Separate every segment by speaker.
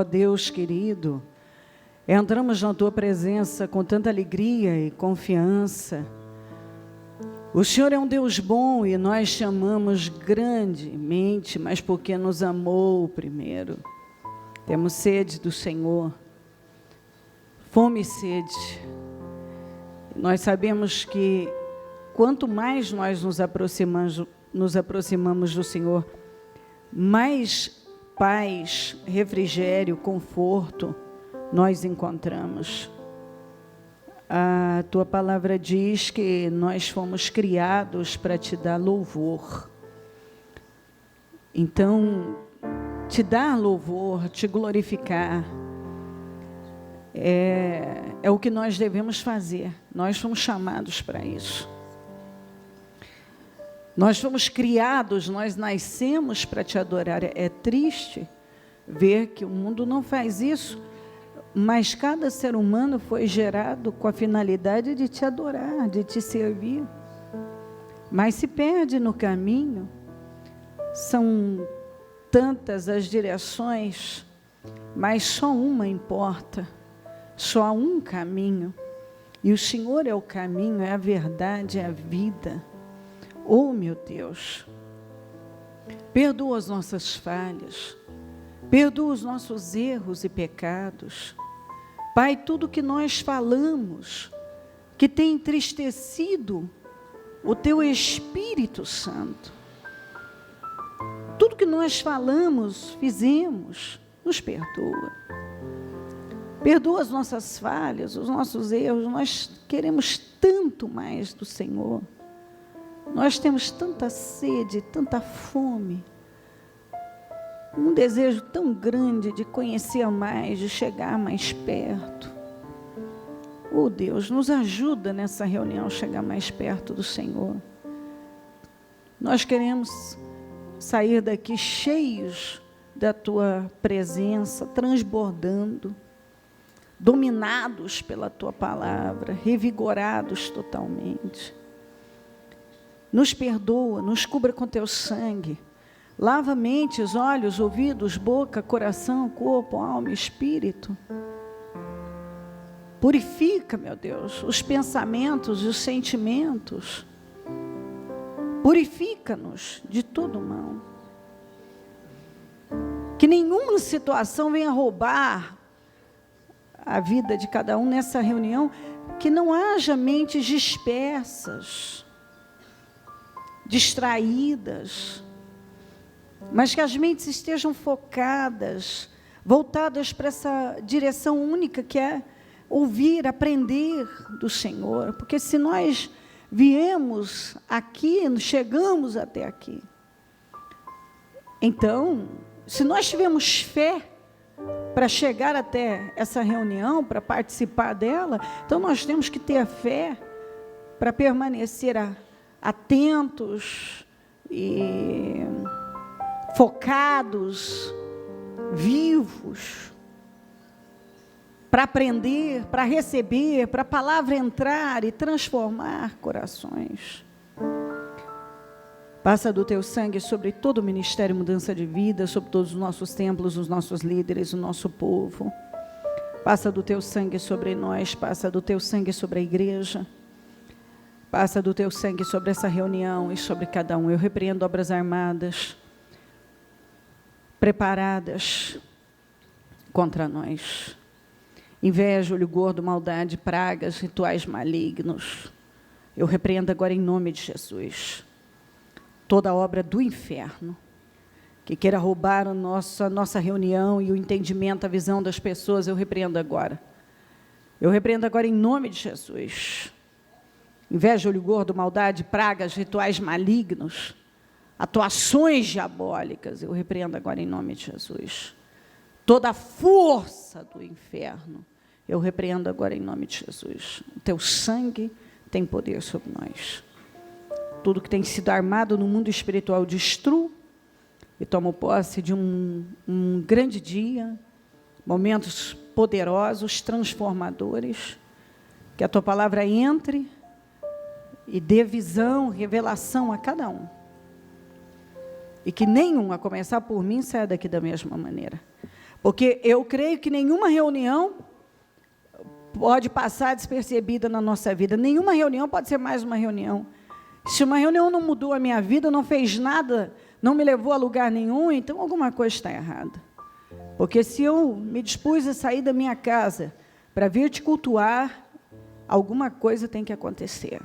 Speaker 1: Deus querido, entramos na Tua presença com tanta alegria e confiança. O Senhor é um Deus bom e nós te amamos grandemente, mas porque nos amou primeiro. Temos sede do Senhor, fome e sede. Nós sabemos que quanto mais nós nos aproximamos do Senhor, mais paz, refrigério, conforto nós encontramos. A Tua palavra diz que nós fomos criados para Te dar louvor. Então, Te dar louvor, Te glorificar, é o que nós devemos fazer. Nós fomos chamados para isso. Nós fomos criados, nós nascemos para Te adorar. É triste ver que o mundo não faz isso, mas cada ser humano foi gerado com a finalidade de Te adorar, de Te servir. Mas se perde no caminho. São tantas as direções, mas só uma importa. Só há um caminho. E o Senhor é o caminho, é a verdade, é a vida. Oh, meu Deus, perdoa as nossas falhas, perdoa os nossos erros e pecados. Pai, tudo que nós falamos, que tem entristecido o Teu Espírito Santo, tudo que nós falamos, fizemos, nos perdoa. Perdoa as nossas falhas, os nossos erros. Nós queremos tanto mais do Senhor. Nós temos tanta sede, tanta fome, um desejo tão grande de conhecer mais, de chegar mais perto. Oh Deus, nos ajuda nessa reunião a chegar mais perto do Senhor. Nós queremos sair daqui cheios da Tua presença, transbordando, dominados pela Tua palavra, revigorados totalmente. Nos perdoa, nos cubra com Teu sangue. Lava mentes, olhos, ouvidos, boca, coração, corpo, alma, espírito. Purifica, meu Deus, os pensamentos e os sentimentos. Purifica-nos de todo mal. Que nenhuma situação venha roubar a vida de cada um nessa reunião. Que não haja mentes dispersas, distraídas, mas que as mentes estejam focadas, voltadas para essa direção única que é ouvir, aprender do Senhor. Porque se nós viemos aqui, chegamos até aqui, então, se nós tivermos fé para chegar até essa reunião, para participar dela, então nós temos que ter a fé para permanecer atentos e focados, vivos, para aprender, para receber, para a palavra entrar e transformar corações. Passa do Teu sangue sobre todo o ministério Mudança de Vida, sobre todos os nossos templos, os nossos líderes, o nosso povo. Passa do Teu sangue sobre nós, passa do Teu sangue sobre a igreja. Passa do Teu sangue sobre essa reunião e sobre cada um. Eu repreendo obras armadas, preparadas contra nós. Inveja, olho gordo, maldade, pragas, rituais malignos. Eu repreendo agora em nome de Jesus. Toda obra do inferno que queira roubar a nossa reunião e o entendimento, a visão das pessoas, eu repreendo agora. Eu repreendo agora em nome de Jesus. Inveja, olho gordo, maldade, pragas, rituais malignos, atuações diabólicas, eu repreendo agora em nome de Jesus. Toda a força do inferno, eu repreendo agora em nome de Jesus. O Teu sangue tem poder sobre nós. Tudo que tem sido armado no mundo espiritual, destrua e toma posse de um grande dia, momentos poderosos, transformadores, que a Tua palavra entre e dê visão, revelação a cada um. E que nenhum, a começar por mim, saia daqui da mesma maneira. Porque eu creio que nenhuma reunião pode passar despercebida na nossa vida. Nenhuma reunião pode ser mais uma reunião. Se uma reunião não mudou a minha vida, não fez nada, não me levou a lugar nenhum, então alguma coisa está errada. Porque se eu me dispus a sair da minha casa para vir te cultuar, alguma coisa tem que acontecer.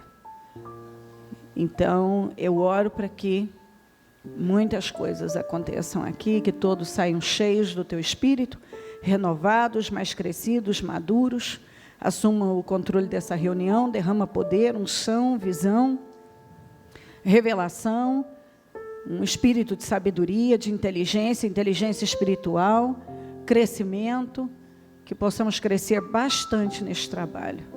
Speaker 1: Então, eu oro para que muitas coisas aconteçam aqui, que todos saiam cheios do teu Espírito, renovados, mais crescidos, maduros, assumam o controle dessa reunião, derrama poder, unção, visão, revelação, um espírito de sabedoria, de inteligência espiritual, crescimento, que possamos crescer bastante neste trabalho.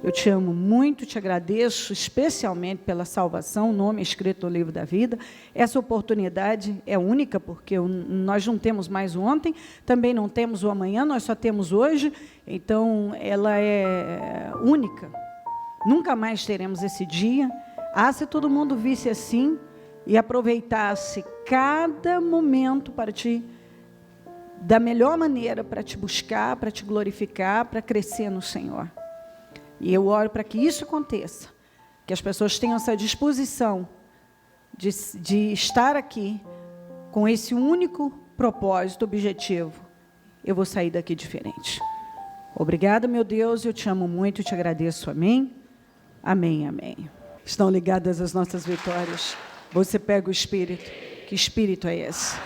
Speaker 1: Eu te amo muito, te agradeço especialmente pela salvação, o nome escrito no livro da vida. Essa oportunidade é única, porque nós não temos mais o ontem, também não temos o amanhã, nós só temos hoje, então ela é única. Nunca mais teremos esse dia. Se todo mundo visse assim e aproveitasse cada momento para te, da melhor maneira, para te buscar, para te glorificar, para crescer no Senhor. E eu oro para que isso aconteça, que as pessoas tenham essa disposição de estar aqui com esse único propósito, objetivo. Eu vou sair daqui diferente. Obrigada, meu Deus, eu te amo muito e te agradeço. Amém? Amém, amém. Estão ligadas as nossas vitórias. Você pega o Espírito. Que Espírito é esse?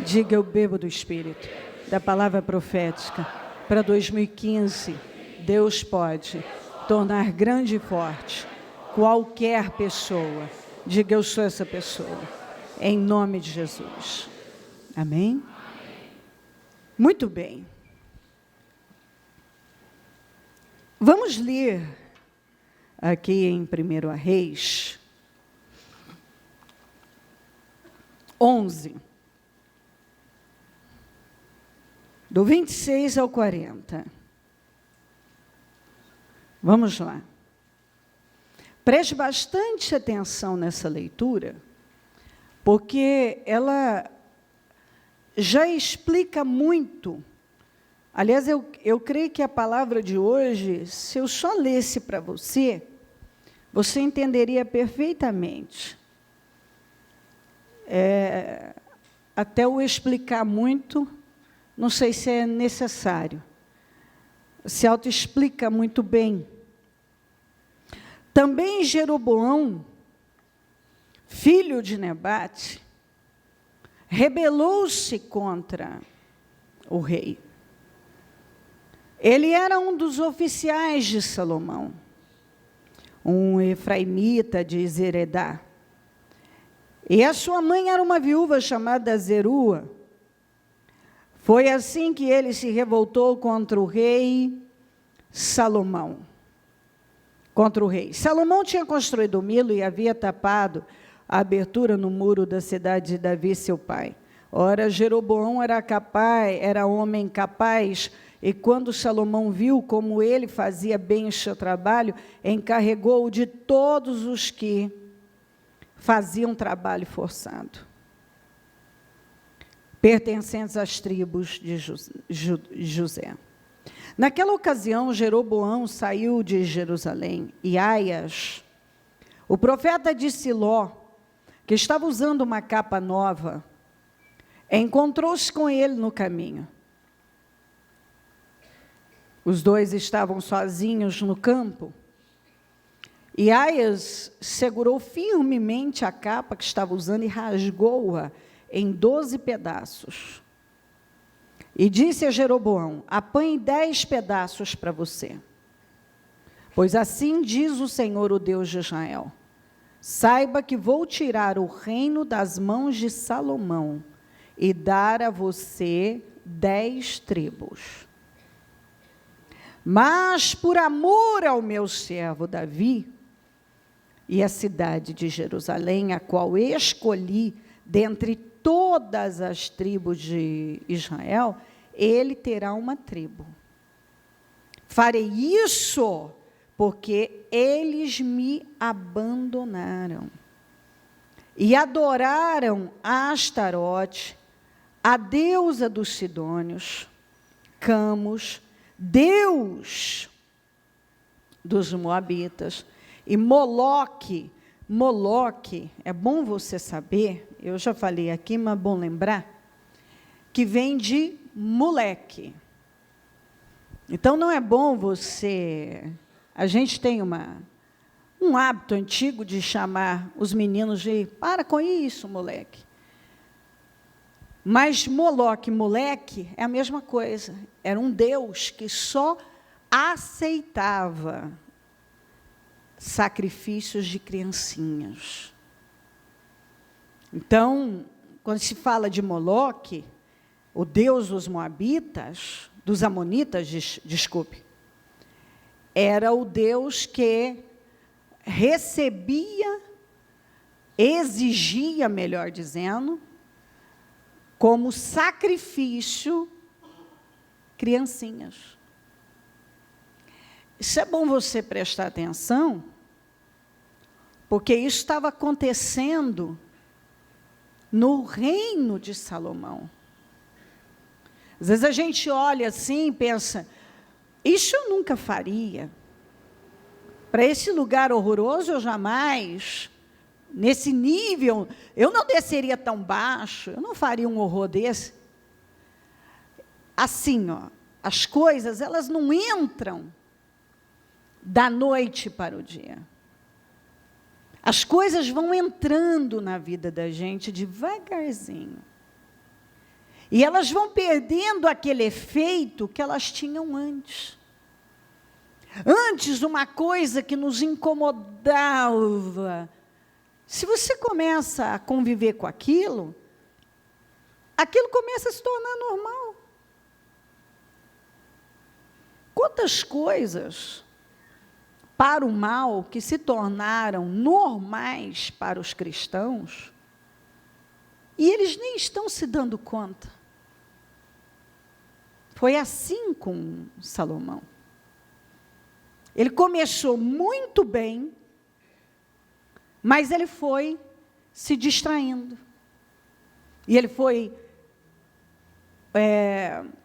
Speaker 1: Diga, eu bebo do Espírito, da palavra profética. Para 2015, Deus pode tornar grande e forte qualquer pessoa. Diga, eu sou essa pessoa. Em nome de Jesus. Amém? Muito bem. Vamos ler aqui em 1 Reis 11, do 26 ao 40. Vamos lá. Preste bastante atenção nessa leitura, porque ela já explica muito. Aliás, eu creio que a palavra de hoje, se eu só lesse para você, você entenderia perfeitamente. Até eu explicar muito, não sei se é necessário. Se autoexplica muito bem. Também Jeroboão, filho de Nebate, rebelou-se contra o rei. Ele era um dos oficiais de Salomão, um efraimita de Zeredá. E a sua mãe era uma viúva chamada Zerua. Foi assim que ele se revoltou contra o rei Salomão. Contra o rei. Salomão tinha construído o Milo e havia tapado a abertura no muro da cidade de Davi, seu pai. Ora, Jeroboão era homem capaz, e quando Salomão viu como ele fazia bem o seu trabalho, encarregou-o de todos os que faziam trabalho forçado, pertencentes às tribos de José. Naquela ocasião, Jeroboão saiu de Jerusalém, e Aias, o profeta de Siló, que estava usando uma capa nova, encontrou-se com ele no caminho. Os dois estavam sozinhos no campo, e Aias segurou firmemente a capa que estava usando e rasgou-a em 12 pedaços. E disse a Jeroboão: apanhe 10 pedaços para você. Pois assim diz o Senhor, o Deus de Israel: saiba que vou tirar o reino das mãos de Salomão e dar a você 10 tribos. Mas por amor ao meu servo Davi e a cidade de Jerusalém, a qual escolhi dentre todas as tribos de Israel, ele terá uma tribo. Farei isso porque eles me abandonaram e adoraram a Astarote, a deusa dos sidônios, Camos, deus dos moabitas, e Moloque. Moloque, é bom você saber, eu já falei aqui, mas é bom lembrar, que vem de moleque. Então, não é bom você... A gente tem um hábito antigo de chamar os meninos de, para com isso, moleque. Mas Moloque, moleque, é a mesma coisa. Era um deus que só aceitava sacrifícios de criancinhas. Então, quando se fala de Moloque, o deus dos moabitas, dos amonitas, desculpe, era o deus que recebia, exigia, melhor dizendo, como sacrifício, criancinhas. Isso é bom você prestar atenção, porque isso estava acontecendo no reino de Salomão. Às vezes a gente olha assim e pensa, isso eu nunca faria. Para esse lugar horroroso eu jamais, nesse nível, eu não desceria tão baixo, eu não faria um horror desse. Assim, ó, as coisas, elas não entram da noite para o dia. As coisas vão entrando na vida da gente devagarzinho. E elas vão perdendo aquele efeito que elas tinham antes. Antes, uma coisa que nos incomodava, se você começa a conviver com aquilo, aquilo começa a se tornar normal. Quantas coisas para o mal que se tornaram normais para os cristãos, e eles nem estão se dando conta. Foi assim com Salomão. Ele começou muito bem, mas ele foi se distraindo. E ele foi,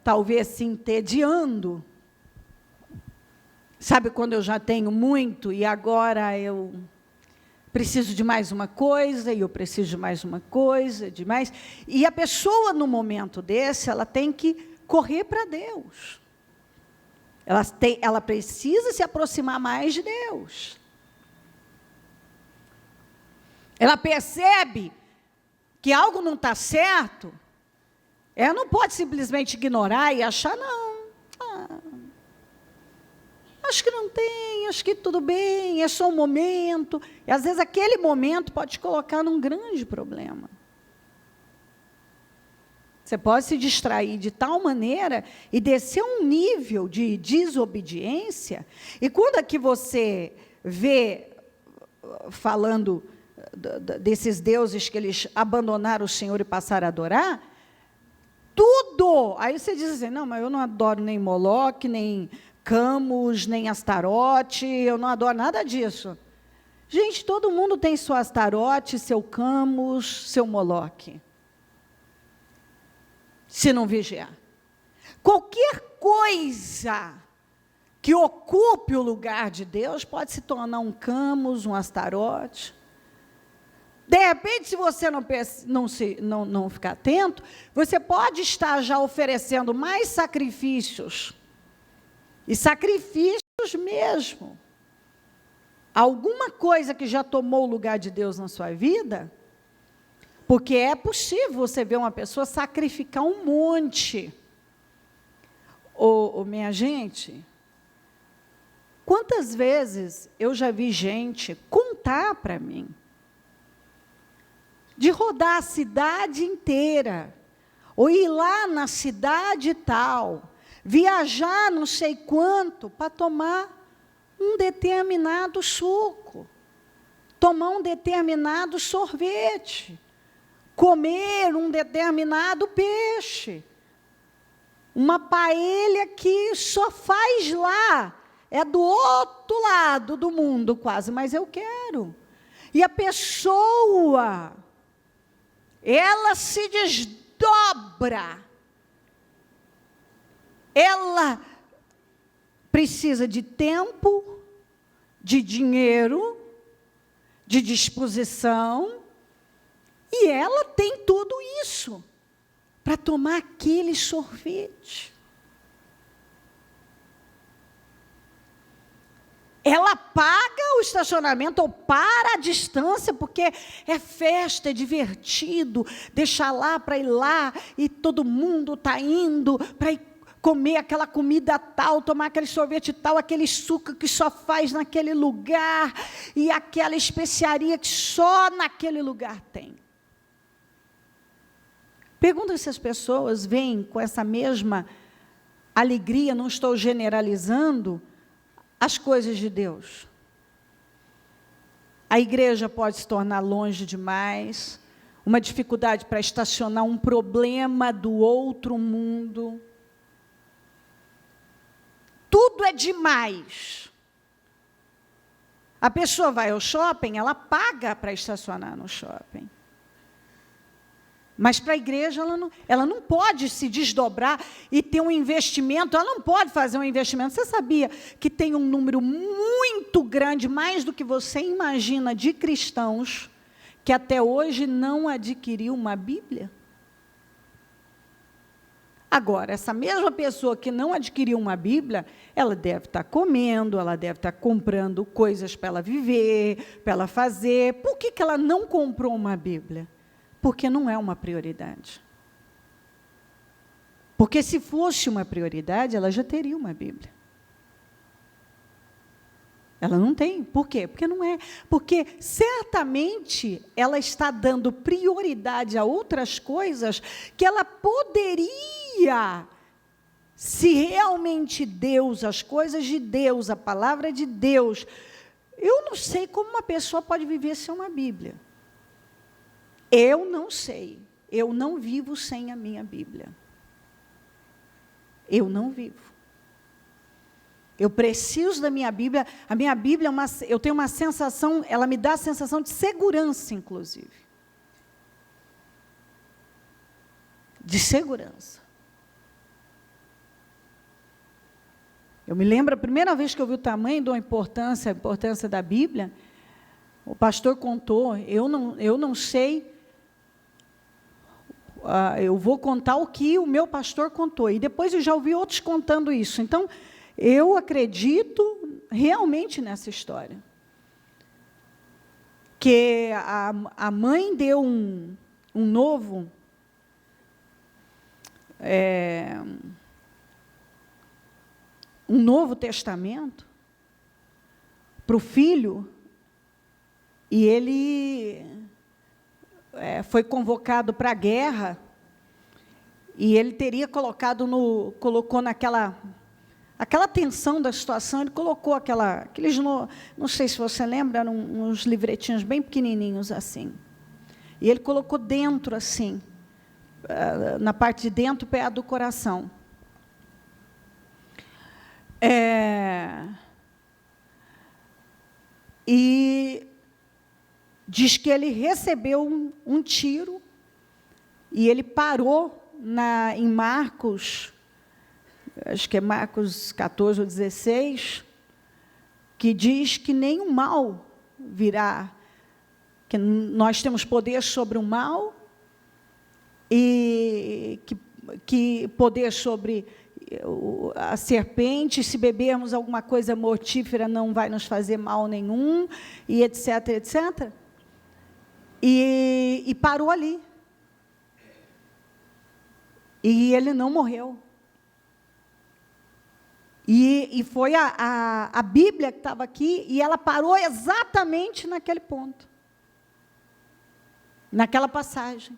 Speaker 1: talvez, se entediando. Sabe quando eu já tenho muito e agora eu preciso de mais uma coisa, e eu preciso de mais uma coisa, de mais... E a pessoa, no momento desse, ela tem que correr para Deus. Ela precisa se aproximar mais de Deus. Ela percebe que algo não está certo, ela não pode simplesmente ignorar e achar, não, acho que não tem, acho que tudo bem, é só um momento. E às vezes aquele momento pode te colocar num grande problema. Você pode se distrair de tal maneira e descer um nível de desobediência. E quando aqui você vê, falando desses deuses que eles abandonaram o Senhor e passaram a adorar, tudo. Aí você diz assim, não, mas eu não adoro nem Moloque, nem Camos, nem Astarote, eu não adoro nada disso. Gente, todo mundo tem sua Astarote, seu Camos, seu Moloque. Se não vigiar. Qualquer coisa que ocupe o lugar de Deus pode se tornar um Camos, um Astarote. De repente, se você não ficar atento, você pode estar já oferecendo mais sacrifícios. E sacrifícios mesmo. Alguma coisa que já tomou o lugar de Deus na sua vida, porque é possível você ver uma pessoa sacrificar um monte. Minha gente, quantas vezes eu já vi gente contar para mim, de rodar a cidade inteira, ou ir lá na cidade tal, viajar não sei quanto, para tomar um determinado suco, tomar um determinado sorvete, comer um determinado peixe, uma paella que só faz lá, é do outro lado do mundo quase, mas eu quero. E a pessoa, ela se desdobra dobra. Ela precisa de tempo, de dinheiro, de disposição, e ela tem tudo isso para tomar aquele sorvete. Ela paga o estacionamento ou para a distância, porque é festa, é divertido, deixar lá para ir lá, e todo mundo está indo para ir comer aquela comida tal, tomar aquele sorvete tal, aquele suco que só faz naquele lugar, e aquela especiaria que só naquele lugar tem. Pergunta se as pessoas vêm com essa mesma alegria, não estou generalizando, as coisas de Deus. A igreja pode se tornar longe demais, uma dificuldade para estacionar, um problema do outro mundo. Tudo é demais. A pessoa vai ao shopping, ela paga para estacionar no shopping. Mas para a igreja, ela não pode se desdobrar e ter um investimento, ela não pode fazer um investimento. Você sabia que tem um número muito grande, mais do que você imagina, de cristãos que até hoje não adquiriu uma Bíblia? Agora, essa mesma pessoa que não adquiriu uma Bíblia, ela deve estar comendo, ela deve estar comprando coisas para ela viver, para ela fazer. Por que ela não comprou uma Bíblia? Porque não é uma prioridade. Porque se fosse uma prioridade, ela já teria uma Bíblia. Ela não tem. Por quê? Porque não é. Porque certamente ela está dando prioridade a outras coisas que ela poderia, se realmente Deus, as coisas de Deus, a palavra de Deus. Eu não sei como uma pessoa pode viver sem uma Bíblia. Eu não sei, eu não vivo sem a minha Bíblia. Eu não vivo. Eu preciso da minha Bíblia. A minha Bíblia, eu tenho uma sensação, ela me dá a sensação de segurança, inclusive. De segurança. Eu me lembro, a primeira vez que eu vi o tamanho da importância, a importância da Bíblia, o pastor contou, eu não sei... eu vou contar o que o meu pastor contou, e depois eu já ouvi outros contando isso. Então, eu acredito realmente nessa história. Que a mãe deu um novo testamento para o filho, e ele... foi convocado para a guerra, e ele teria colocou naquela tensão da situação, ele colocou aqueles, não sei se você lembra, eram uns livretinhos bem pequenininhos assim, e ele colocou dentro assim, na parte de dentro, perto do coração. E diz que ele recebeu um tiro, e ele parou em Marcos, acho que é Marcos 14 ou 16, que diz que nenhum mal virá, que nós temos poder sobre o mal, e que poder sobre a serpente, se bebermos alguma coisa mortífera não vai nos fazer mal nenhum, e etc, etc. E parou ali. E ele não morreu. E foi a Bíblia que estava aqui, e ela parou exatamente naquele ponto. Naquela passagem.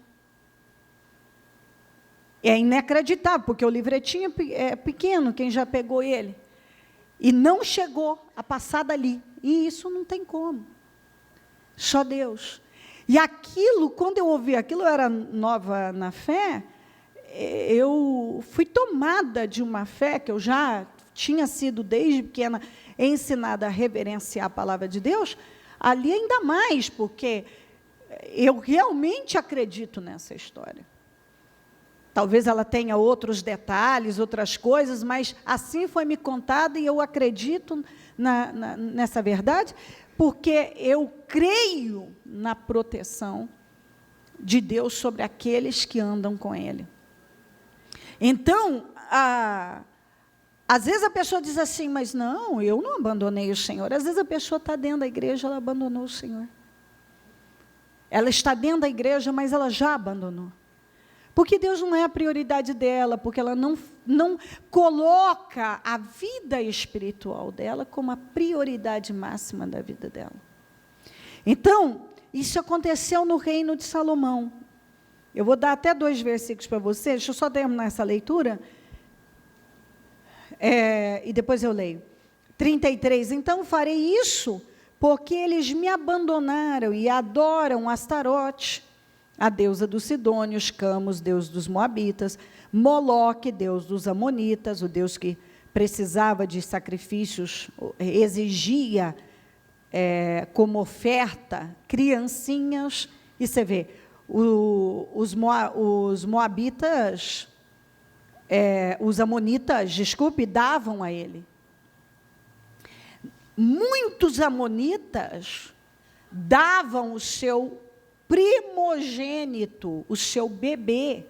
Speaker 1: É inacreditável, porque o livretinho é pequeno, quem já pegou ele. E não chegou a passar dali. E isso não tem como. Só Deus. E aquilo, quando eu ouvi aquilo, eu era nova na fé, eu fui tomada de uma fé que eu já tinha sido, desde pequena, ensinada a reverenciar a palavra de Deus, ali ainda mais, porque eu realmente acredito nessa história. Talvez ela tenha outros detalhes, outras coisas, mas assim foi me contado e eu acredito nessa verdade, porque eu creio na proteção de Deus sobre aqueles que andam com Ele. Então, às vezes a pessoa diz assim, mas não, eu não abandonei o Senhor. Às vezes a pessoa está dentro da igreja, ela abandonou o Senhor. Ela está dentro da igreja, mas ela já abandonou. Porque Deus não é a prioridade dela, porque ela não coloca a vida espiritual dela como a prioridade máxima da vida dela. Então, isso aconteceu no reino de Salomão. Eu vou dar até 2 versículos para vocês, deixa eu só terminar essa leitura, e depois eu leio. 33, então farei isso, porque eles me abandonaram e adoram Astarote, a deusa dos Sidônios, Camos, deus dos Moabitas, Moloque, deus dos Amonitas, o deus que precisava de sacrifícios, exigia como oferta criancinhas, e você vê, os Moabitas, os Amonitas, davam a ele. Muitos Amonitas davam o seu primogênito, o seu bebê,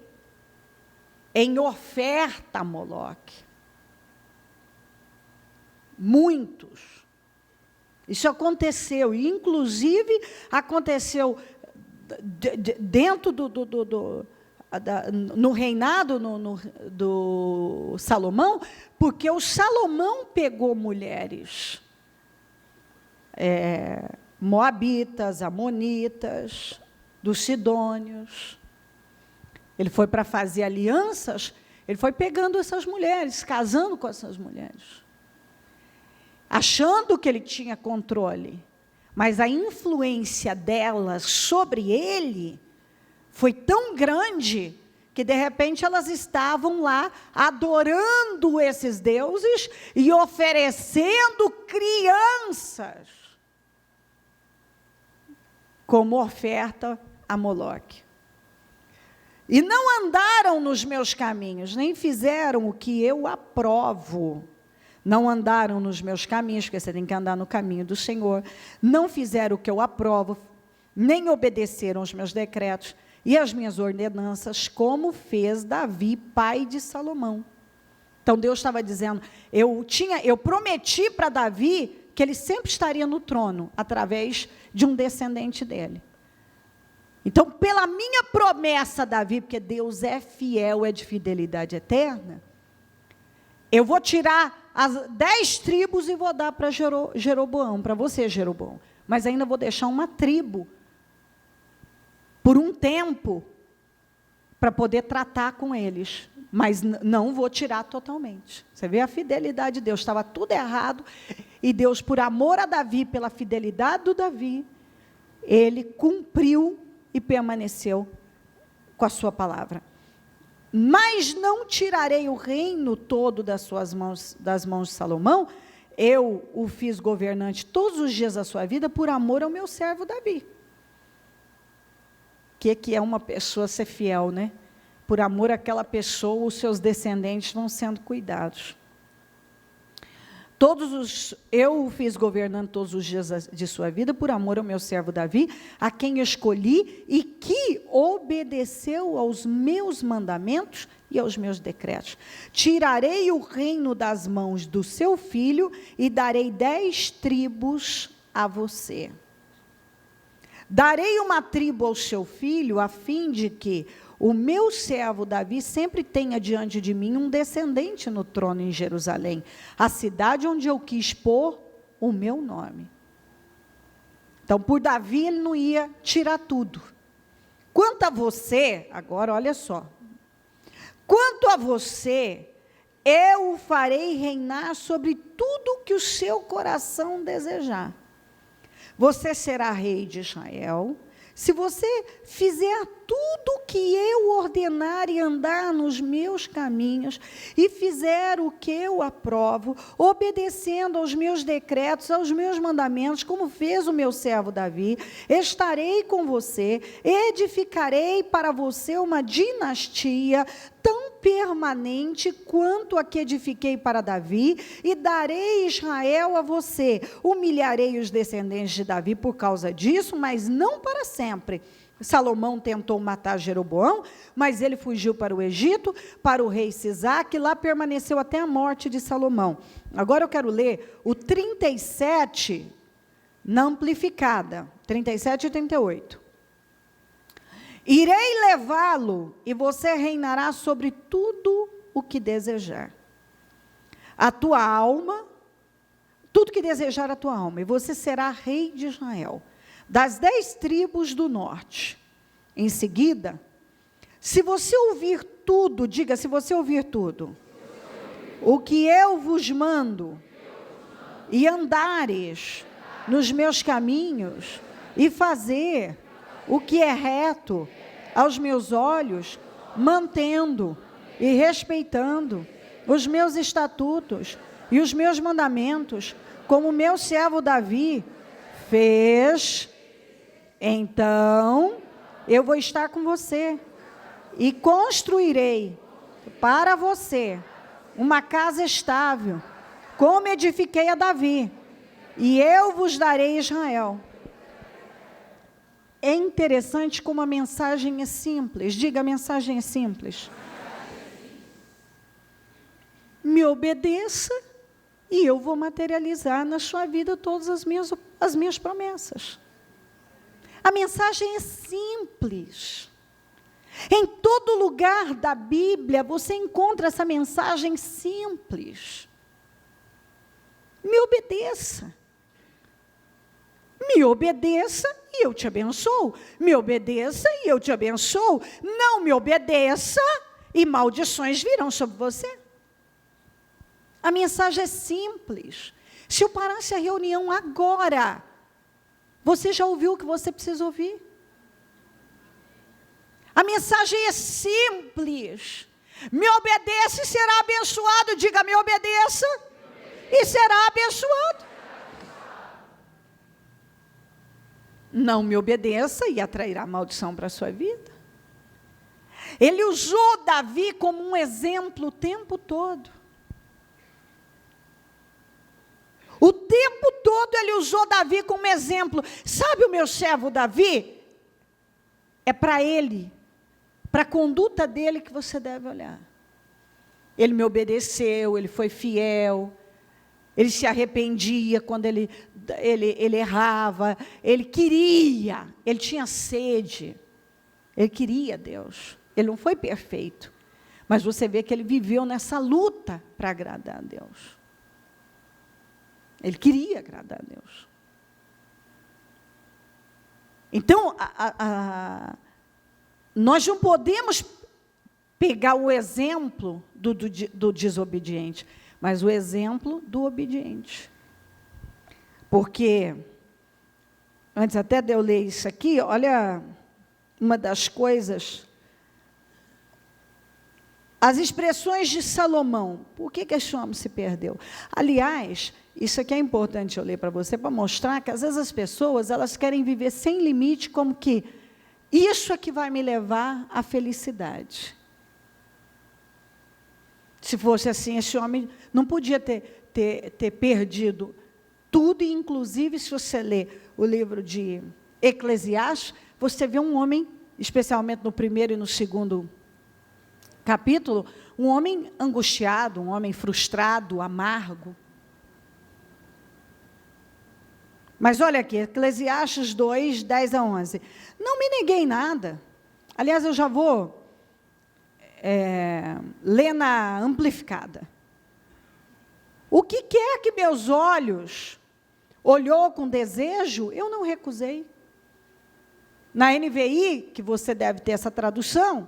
Speaker 1: em oferta a Moloque. Muitos. Isso aconteceu, e inclusive aconteceu dentro no reinado do Salomão, porque o Salomão pegou mulheres moabitas, amonitas, dos sidônios. Ele foi para fazer alianças, ele foi pegando essas mulheres, casando com essas mulheres, achando que ele tinha controle, mas a influência delas sobre ele foi tão grande que, de repente, elas estavam lá adorando esses deuses e oferecendo crianças como oferta a Moloque. E não andaram nos meus caminhos, nem fizeram o que eu aprovo. Não andaram nos meus caminhos, porque você tem que andar no caminho do Senhor. Não fizeram o que eu aprovo, nem obedeceram os meus decretos e as minhas ordenanças, como fez Davi, pai de Salomão. Então Deus estava dizendo, eu prometi para Davi que ele sempre estaria no trono, através de um descendente dele. Então, pela minha promessa, Davi, porque Deus é fiel, é de fidelidade eterna, eu vou tirar as 10 tribos e vou dar para Jeroboão, para você, Jeroboão. Mas ainda vou deixar uma tribo, por um tempo, para poder tratar com eles. Mas não vou tirar totalmente. Você vê a fidelidade de Deus, estava tudo errado, e Deus, por amor a Davi, pela fidelidade do Davi, ele cumpriu e permaneceu com a sua palavra. Mas não tirarei o reino todo das mãos de Salomão, eu o fiz governante todos os dias da sua vida, por amor ao meu servo Davi. Que é uma pessoa ser fiel, né? Por amor àquela pessoa, os seus descendentes vão sendo cuidados. Eu o fiz governando todos os dias de sua vida, por amor ao meu servo Davi, a quem escolhi e que obedeceu aos meus mandamentos e aos meus decretos. Tirarei o reino das mãos do seu filho e darei 10 tribos a você. Darei uma tribo ao seu filho, a fim de que o meu servo Davi sempre tenha diante de mim um descendente no trono em Jerusalém, a cidade onde eu quis pôr o meu nome. Então, por Davi, ele não ia tirar tudo. Quanto a você, agora olha só, quanto a você, eu o farei reinar sobre tudo que o seu coração desejar. Você será rei de Israel, se você fizer tudo que eu ordenar e andar nos meus caminhos, e fizer o que eu aprovo, obedecendo aos meus decretos, aos meus mandamentos, como fez o meu servo Davi, estarei com você, edificarei para você uma dinastia tão permanente quanto a que edifiquei para Davi, e darei Israel a você. Humilharei os descendentes de Davi por causa disso, mas não para sempre. Salomão tentou matar Jeroboão, mas ele fugiu para o Egito, para o rei Sisaque, e lá permaneceu até a morte de Salomão. Agora eu quero ler o 37, na amplificada, 37 e 38. Irei levá-lo, e você reinará sobre tudo o que desejar. A tua alma, tudo que desejar a tua alma, e você será rei de Israel, das 10 tribos do norte. Em seguida, se você ouvir tudo, diga, se você ouvir tudo, o que eu vos mando, e andares nos meus caminhos, e fazer o que é reto aos meus olhos, mantendo e respeitando os meus estatutos e os meus mandamentos, como o meu servo Davi fez, então eu vou estar com você e construirei para você uma casa estável, como edifiquei a Davi, e eu vos darei Israel. É interessante como a mensagem é simples. Diga, a mensagem é simples. Me obedeça e eu vou materializar na sua vida todas as minhas promessas. A mensagem é simples. Em todo lugar da Bíblia você encontra essa mensagem simples. Me obedeça. Me obedeça e eu te abençoo. Me obedeça e eu te abençoo. Não me obedeça e maldições virão sobre você. A mensagem é simples. Se eu parasse a reunião agora, você já ouviu o que você precisa ouvir. A mensagem é simples. Me obedeça e será abençoado. Diga, me obedeça e será abençoado. Não me obedeça e atrairá maldição para a sua vida. Ele usou Davi como um exemplo o tempo todo. O tempo todo ele usou Davi como exemplo. Sabe o meu servo Davi? É para ele, para a conduta dele que você deve olhar. Ele me obedeceu, ele foi fiel, ele se arrependia quando ele errava, ele queria, ele tinha sede, ele queria Deus. Ele não foi perfeito, mas você vê que ele viveu nessa luta para agradar a Deus. Ele queria agradar a Deus. Então, nós não podemos pegar o exemplo do desobediente, mas o exemplo do obediente. Porque, antes até de eu ler isso aqui, olha uma das coisas, as expressões de Salomão. Por que esse homem se perdeu? Aliás, isso aqui é importante eu ler para você, para mostrar que às vezes as pessoas, elas querem viver sem limite, como que isso é que vai me levar à felicidade. Se fosse assim, esse homem não podia ter perdido tudo, e inclusive, se você ler o livro de Eclesiastes, você vê um homem, especialmente no primeiro e no segundo capítulo, um homem angustiado, um homem frustrado, amargo. Mas olha aqui, Eclesiastes 2, 10 a 11. Não me neguei nada. Aliás, eu já vou ler na amplificada. O que quer que meus olhos olhou com desejo, eu não recusei. Na NVI, que você deve ter essa tradução,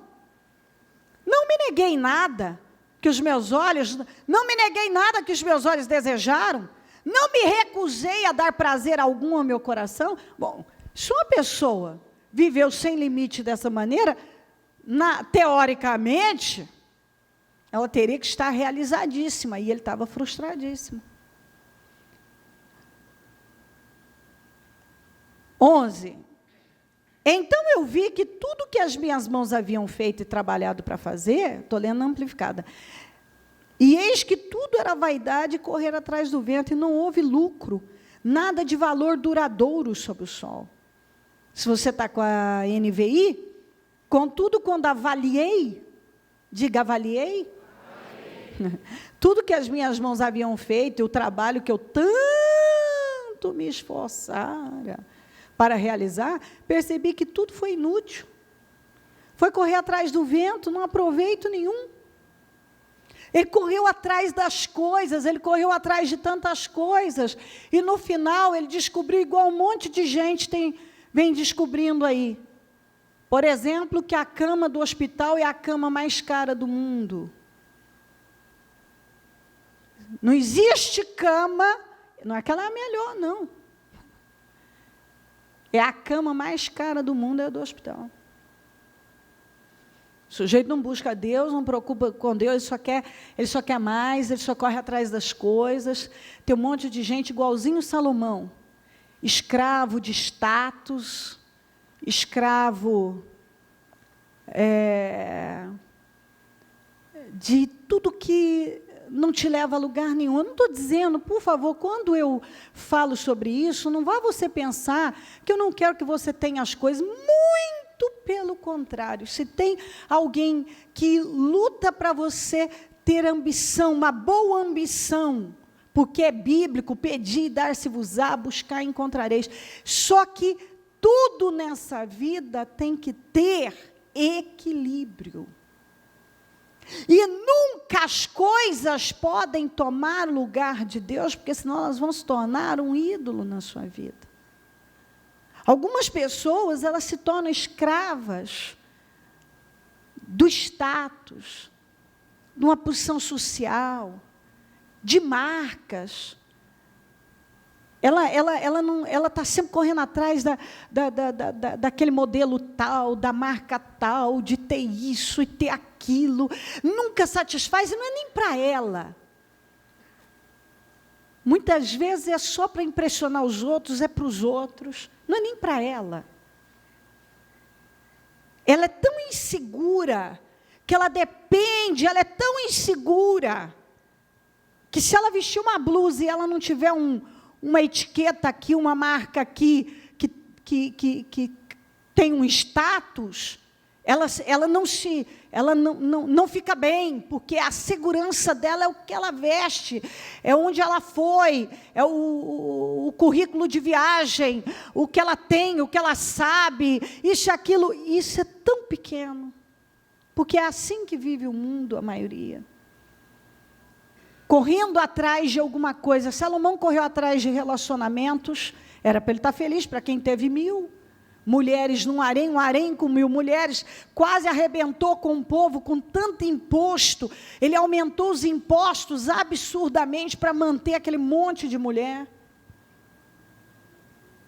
Speaker 1: não me neguei nada que os meus olhos, não me neguei nada que os meus olhos desejaram, não me recusei a dar prazer algum ao meu coração. Bom, se uma pessoa viveu sem limite dessa maneira, teoricamente, ela teria que estar realizadíssima, e ele estava frustradíssimo. 11. Então eu vi que tudo que as minhas mãos haviam feito e trabalhado para fazer, estou lendo na amplificada, e eis que tudo era vaidade e correr atrás do vento, e não houve lucro, nada de valor duradouro sob o sol. Se você está com a NVI, contudo, quando avaliei, diga avaliei, tudo que as minhas mãos haviam feito, e o trabalho que eu tanto me esforçara para realizar, percebi que tudo foi inútil. Foi correr atrás do vento, não há proveito nenhum. Ele correu atrás das coisas, ele correu atrás de tantas coisas, e no final ele descobriu, igual um monte de gente vem descobrindo aí, por exemplo, que a cama do hospital é a cama mais cara do mundo. Não existe cama, não é que ela é a melhor, não. É a cama mais cara do mundo, é a do hospital. O sujeito não busca Deus, não preocupa com Deus, ele só quer mais, ele só corre atrás das coisas. Tem um monte de gente igualzinho Salomão, escravo de status, escravo de tudo que não te leva a lugar nenhum. Eu não estou dizendo, por favor, quando eu falo sobre isso, não vá você pensar que eu não quero que você tenha as coisas, muito pelo contrário. Se tem alguém que luta para você ter ambição, uma boa ambição, porque é bíblico, pedi e dar-se-vos-á, buscar e encontrareis. Só que tudo nessa vida tem que ter equilíbrio. E nunca as coisas podem tomar lugar de Deus, porque senão elas vão se tornar um ídolo na sua vida. Algumas pessoas, elas se tornam escravas do status, de uma posição social, de marcas. Ela está sempre correndo atrás daquele modelo tal, da marca tal, de ter isso e ter aquilo. Nunca satisfaz, e não é nem para ela. Muitas vezes é só para impressionar os outros, é para os outros. Não é nem para ela. Ela é tão insegura, que ela depende, ela é tão insegura, que se ela vestir uma blusa e ela não tiver uma etiqueta aqui, uma marca aqui, que tem um status, ela não fica bem, porque a segurança dela é o que ela veste, é onde ela foi, é o currículo de viagem, o que ela tem, o que ela sabe, isso e aquilo. Isso é tão pequeno, porque é assim que vive o mundo, a maioria. Correndo atrás de alguma coisa. Salomão correu atrás de relacionamentos, era para ele estar feliz, para quem teve 1000 mulheres num harém, um harém com 1000 mulheres, quase arrebentou com o povo, com tanto imposto, ele aumentou os impostos absurdamente para manter aquele monte de mulher.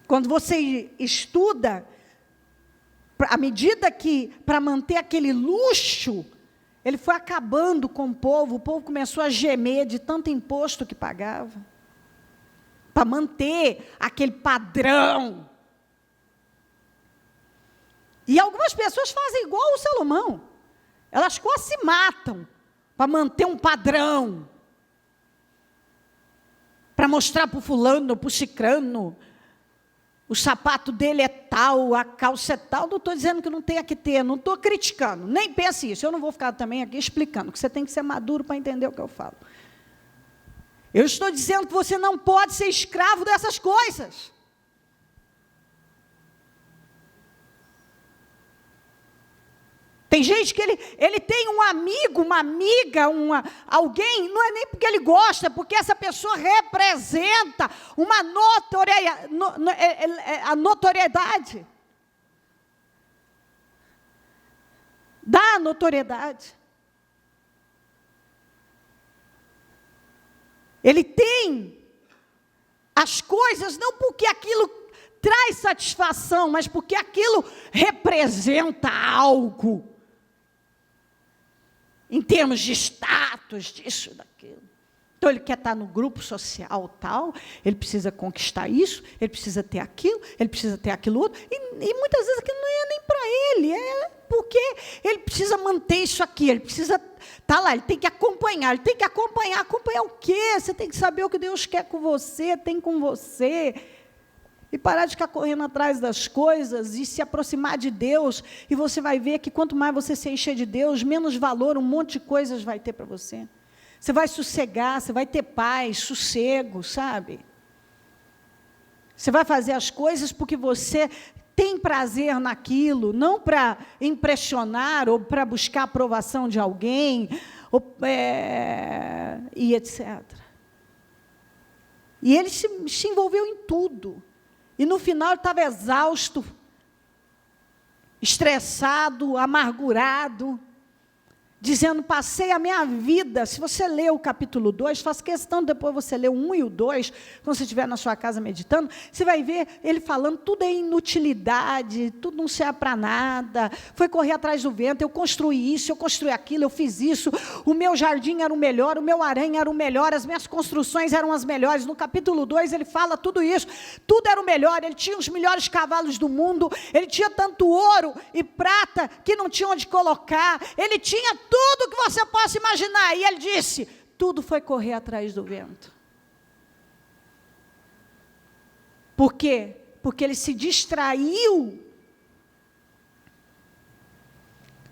Speaker 1: Quando você estuda, à medida que, para manter aquele luxo, ele foi acabando com o povo começou a gemer de tanto imposto que pagava, para manter aquele padrão. E algumas pessoas fazem igual o Salomão, elas quase se matam, para manter um padrão, para mostrar para o fulano, para o cicrano, o sapato dele é tal, a calça é tal. Não estou dizendo que não tenha que ter, não estou criticando, nem pense isso. Eu não vou ficar também aqui explicando, que você tem que ser maduro para entender o que eu falo. Eu estou dizendo que você não pode ser escravo dessas coisas. Tem gente que ele tem um amigo, uma amiga, alguém, não é nem porque ele gosta, porque essa pessoa representa uma a notoriedade. Dá notoriedade. Ele tem as coisas, não porque aquilo traz satisfação, mas porque aquilo representa algo, em termos de status, disso, daquilo. Então, ele quer estar no grupo social tal, ele precisa conquistar isso, ele precisa ter aquilo, ele precisa ter aquilo outro, e muitas vezes aquilo não é nem para ele, é porque ele precisa manter isso aqui, ele precisa estar lá, ele tem que acompanhar, acompanhar o quê? Você tem que saber o que Deus quer com você, tem com você, e parar de ficar correndo atrás das coisas, e se aproximar de Deus, e você vai ver que quanto mais você se encher de Deus, menos valor um monte de coisas vai ter para você. Você vai sossegar, você vai ter paz, sossego, sabe? Você vai fazer as coisas porque você tem prazer naquilo, não para impressionar ou para buscar a aprovação de alguém, e etc. E ele se envolveu em tudo. E no final ele estava exausto, estressado, amargurado, dizendo, passei a minha vida. Se você ler o capítulo 2, faço questão de depois você ler o 1 e o 2, quando você estiver na sua casa meditando, você vai ver ele falando, tudo é inutilidade, tudo não serve para nada, foi correr atrás do vento, eu construí isso, eu construí aquilo, eu fiz isso, o meu jardim era o melhor, o meu harém era o melhor, as minhas construções eram as melhores. No capítulo 2 ele fala tudo isso, tudo era o melhor, ele tinha os melhores cavalos do mundo, ele tinha tanto ouro e prata que não tinha onde colocar, ele tinha tudo que você possa imaginar. E ele disse, tudo foi correr atrás do vento. Por quê? Porque ele se distraiu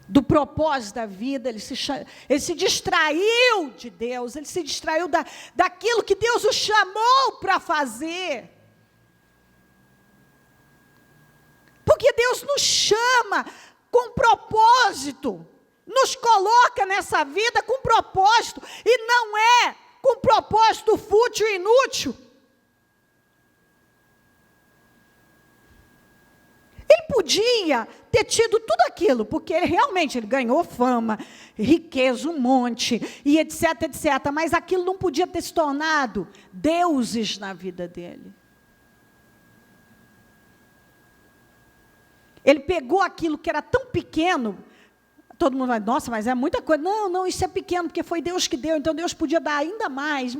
Speaker 1: do propósito da vida, ele se distraiu de Deus, ele se distraiu daquilo que Deus o chamou para fazer. Porque Deus nos chama com propósito, nos coloca nessa vida com propósito, e não é com propósito fútil e inútil. Ele podia ter tido tudo aquilo, porque ele realmente ganhou fama, riqueza, um monte, e etc, etc, mas aquilo não podia ter se tornado deuses na vida dele. Ele pegou aquilo que era tão pequeno. Todo mundo vai, nossa, mas é muita coisa. Não, isso é pequeno, porque foi Deus que deu, então Deus podia dar ainda mais.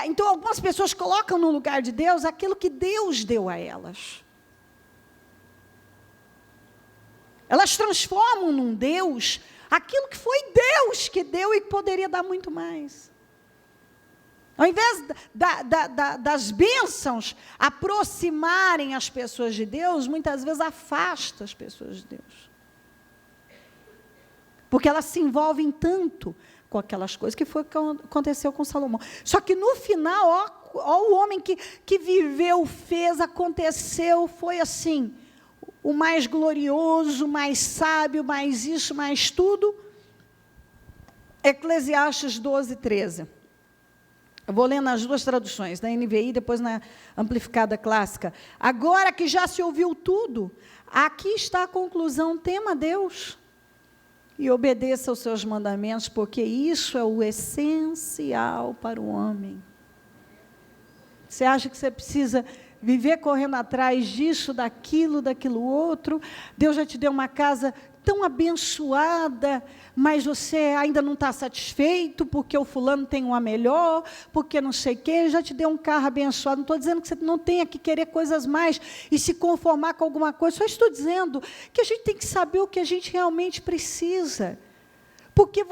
Speaker 1: Então, algumas pessoas colocam no lugar de Deus aquilo que Deus deu a elas. Elas transformam num Deus aquilo que foi Deus que deu e que poderia dar muito mais. Ao invés das bênçãos aproximarem as pessoas de Deus, muitas vezes afasta as pessoas de Deus. Porque elas se envolvem tanto com aquelas coisas, que foi o que aconteceu com Salomão. Só que no final, ó o homem que viveu, fez, aconteceu, foi assim, o mais glorioso, mais sábio, mais isso, mais tudo. Eclesiastes 12, 13. Eu vou ler nas duas traduções, na NVI e depois na amplificada clássica. Agora que já se ouviu tudo, aqui está a conclusão, tema Deus e obedeça aos seus mandamentos, porque isso é o essencial para o homem. Você acha que você precisa viver correndo atrás disso, daquilo outro? Deus já te deu uma casa tão abençoada, mas você ainda não está satisfeito, porque o fulano tem uma melhor, porque não sei o quê, já te deu um carro abençoado. Não estou dizendo que você não tenha que querer coisas mais e se conformar com alguma coisa, só estou dizendo que a gente tem que saber o que a gente realmente precisa. Porque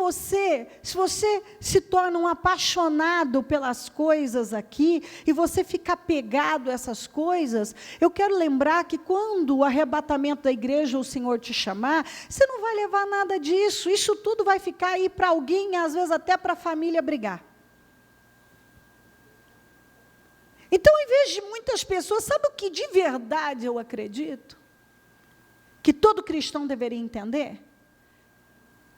Speaker 1: se você se torna um apaixonado pelas coisas aqui, e você fica apegado a essas coisas, eu quero lembrar que quando o arrebatamento da igreja o Senhor te chamar, você não vai levar nada disso, isso tudo vai ficar aí para alguém, às vezes até para a família brigar. Então, em vez de muitas pessoas, sabe o que de verdade eu acredito? Que todo cristão deveria entender?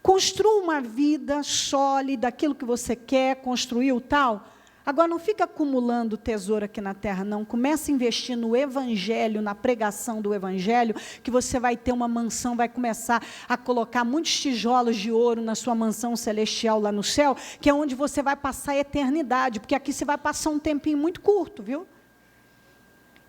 Speaker 1: Construa uma vida sólida, aquilo que você quer, construiu tal. Agora, não fica acumulando tesouro aqui na terra, não. Comece a investir no evangelho, na pregação do evangelho, que você vai ter uma mansão, vai começar a colocar muitos tijolos de ouro na sua mansão celestial lá no céu, que é onde você vai passar a eternidade, porque aqui você vai passar um tempinho muito curto, viu?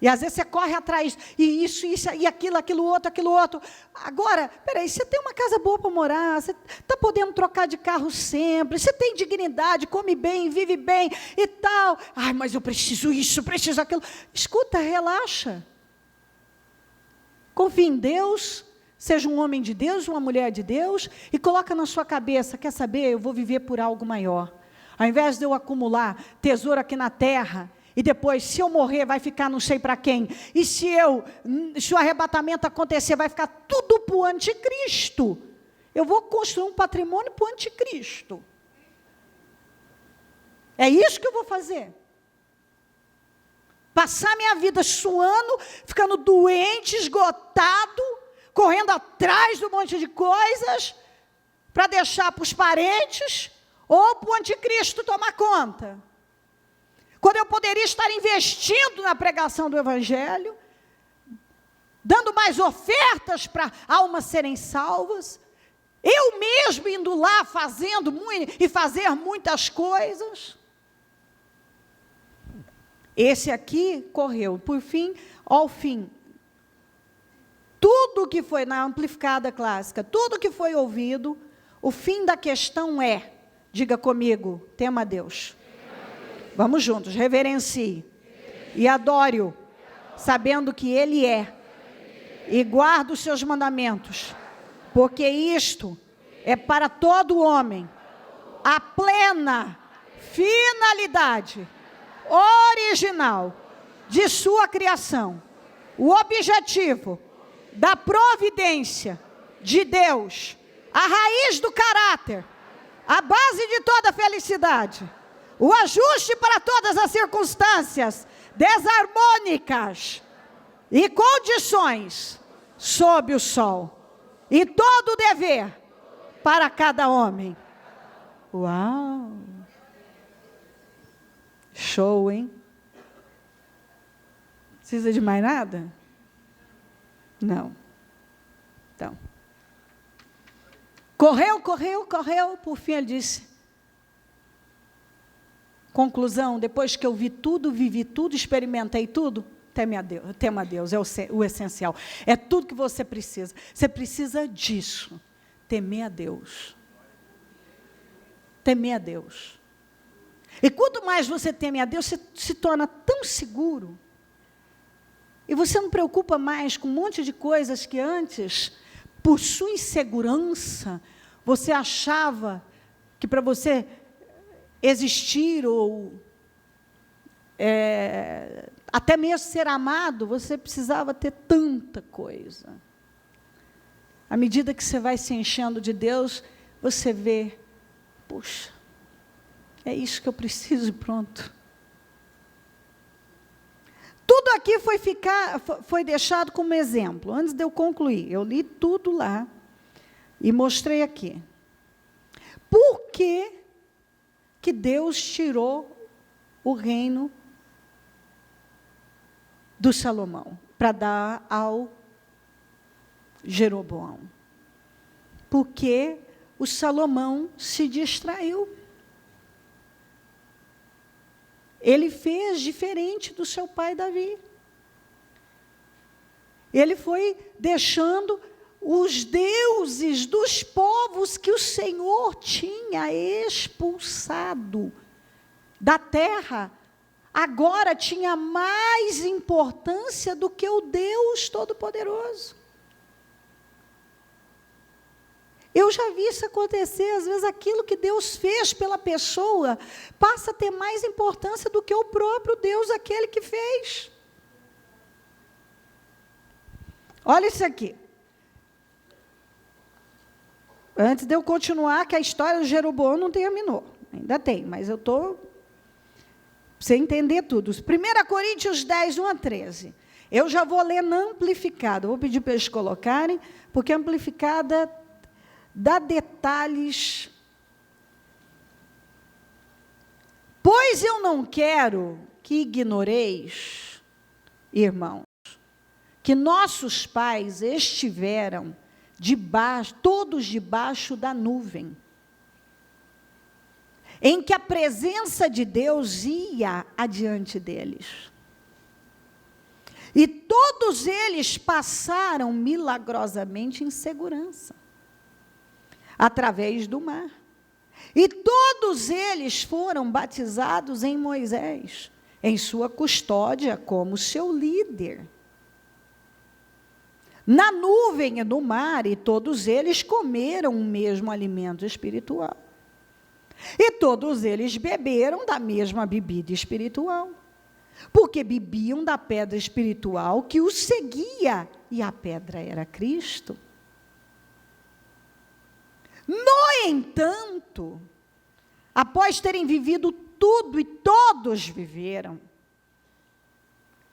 Speaker 1: E às vezes você corre atrás, e isso, e aquilo outro. Agora, peraí, você tem uma casa boa para morar, você está podendo trocar de carro sempre, você tem dignidade, come bem, vive bem e tal. Ai, mas eu preciso isso, preciso aquilo. Escuta, relaxa. Confie em Deus, seja um homem de Deus, uma mulher de Deus, e coloca na sua cabeça, quer saber, eu vou viver por algo maior. Ao invés de eu acumular tesouro aqui na terra, e depois, se eu morrer, vai ficar não sei para quem. E se o arrebatamento acontecer, vai ficar tudo para o anticristo. Eu vou construir um patrimônio para o anticristo. É isso que eu vou fazer. Passar minha vida suando, ficando doente, esgotado, correndo atrás de um monte de coisas, para deixar para os parentes, ou para o anticristo tomar conta. Quando eu poderia estar investindo na pregação do Evangelho, dando mais ofertas para almas serem salvas, eu mesmo indo lá fazer muitas coisas. Esse aqui correu, por fim, ao fim. Tudo que foi na amplificada clássica, tudo que foi ouvido, o fim da questão é, diga comigo, tema a Deus. Vamos juntos, reverencie e adore-o, sabendo que Ele é, e guarda os seus mandamentos, porque isto é para todo homem, a plena finalidade original de sua criação, o objetivo da providência de Deus, a raiz do caráter, a base de toda felicidade, o ajuste para todas as circunstâncias desarmônicas e condições sob o sol, e todo o dever para cada homem. Uau! Show, hein? Precisa de mais nada? Não. Então. Correu, por fim ele disse, conclusão, depois que eu vi tudo, vivi tudo, experimentei tudo, teme a Deus, é o essencial. É tudo que você precisa. Você precisa disso. Temer a Deus. Temer a Deus. E quanto mais você teme a Deus, você se torna tão seguro. E você não preocupa mais com um monte de coisas que antes, por sua insegurança, você achava que para você existir ou até mesmo ser amado, você precisava ter tanta coisa. À medida que você vai se enchendo de Deus, você vê, puxa, é isso que eu preciso e pronto. Tudo aqui foi deixado como exemplo. Antes de eu concluir, eu li tudo lá e mostrei aqui. Por que Deus tirou o reino do Salomão para dar ao Jeroboão? Porque o Salomão se distraiu. Ele fez diferente do seu pai Davi. Ele foi deixando os deuses dos povos que o Senhor tinha expulsado da terra, agora tinha mais importância do que o Deus Todo-Poderoso. Eu já vi isso acontecer, às vezes aquilo que Deus fez pela pessoa passa a ter mais importância do que o próprio Deus, aquele que fez. Olha isso aqui. Antes de eu continuar, que a história do Jeroboão não terminou. Ainda tem, mas eu estou... Para você entender tudo. 1 Coríntios 10, 1 a 13. Eu já vou ler na amplificada. Vou pedir para eles colocarem, porque a amplificada dá detalhes. Pois eu não quero que ignoreis, irmãos, que nossos pais estiveram todos debaixo da nuvem, em que a presença de Deus ia adiante deles. E todos eles passaram milagrosamente em segurança, através do mar. E todos eles foram batizados em Moisés, em sua custódia como seu líder. Na nuvem e no mar, e todos eles comeram o mesmo alimento espiritual. E todos eles beberam da mesma bebida espiritual, porque bebiam da pedra espiritual que os seguia, e a pedra era Cristo. No entanto, após terem vivido tudo, e todos viveram,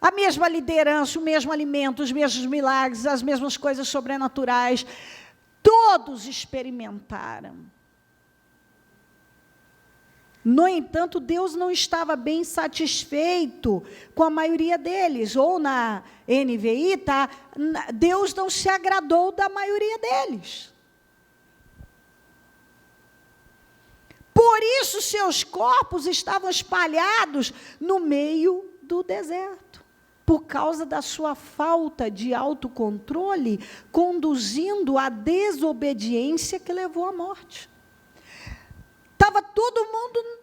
Speaker 1: a mesma liderança, o mesmo alimento, os mesmos milagres, as mesmas coisas sobrenaturais, todos experimentaram. No entanto, Deus não estava bem satisfeito com a maioria deles, ou na NVI, tá? Deus não se agradou da maioria deles. Por isso, seus corpos estavam espalhados no meio do deserto, por causa da sua falta de autocontrole, conduzindo à desobediência que levou à morte. Estava todo mundo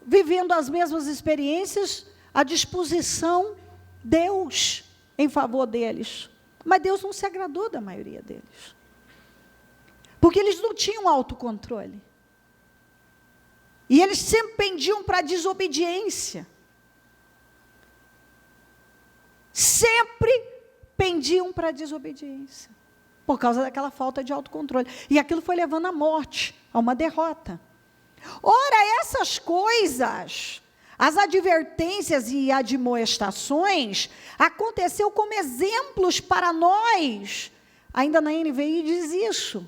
Speaker 1: vivendo as mesmas experiências, à disposição Deus em favor deles. Mas Deus não se agradou da maioria deles, porque eles não tinham autocontrole. E eles sempre pendiam para a desobediência. Sempre pendiam para a desobediência, por causa daquela falta de autocontrole. E aquilo foi levando à morte, a uma derrota. Ora, essas coisas, as advertências e admoestações, aconteceu como exemplos para nós. Ainda na NVI diz isso.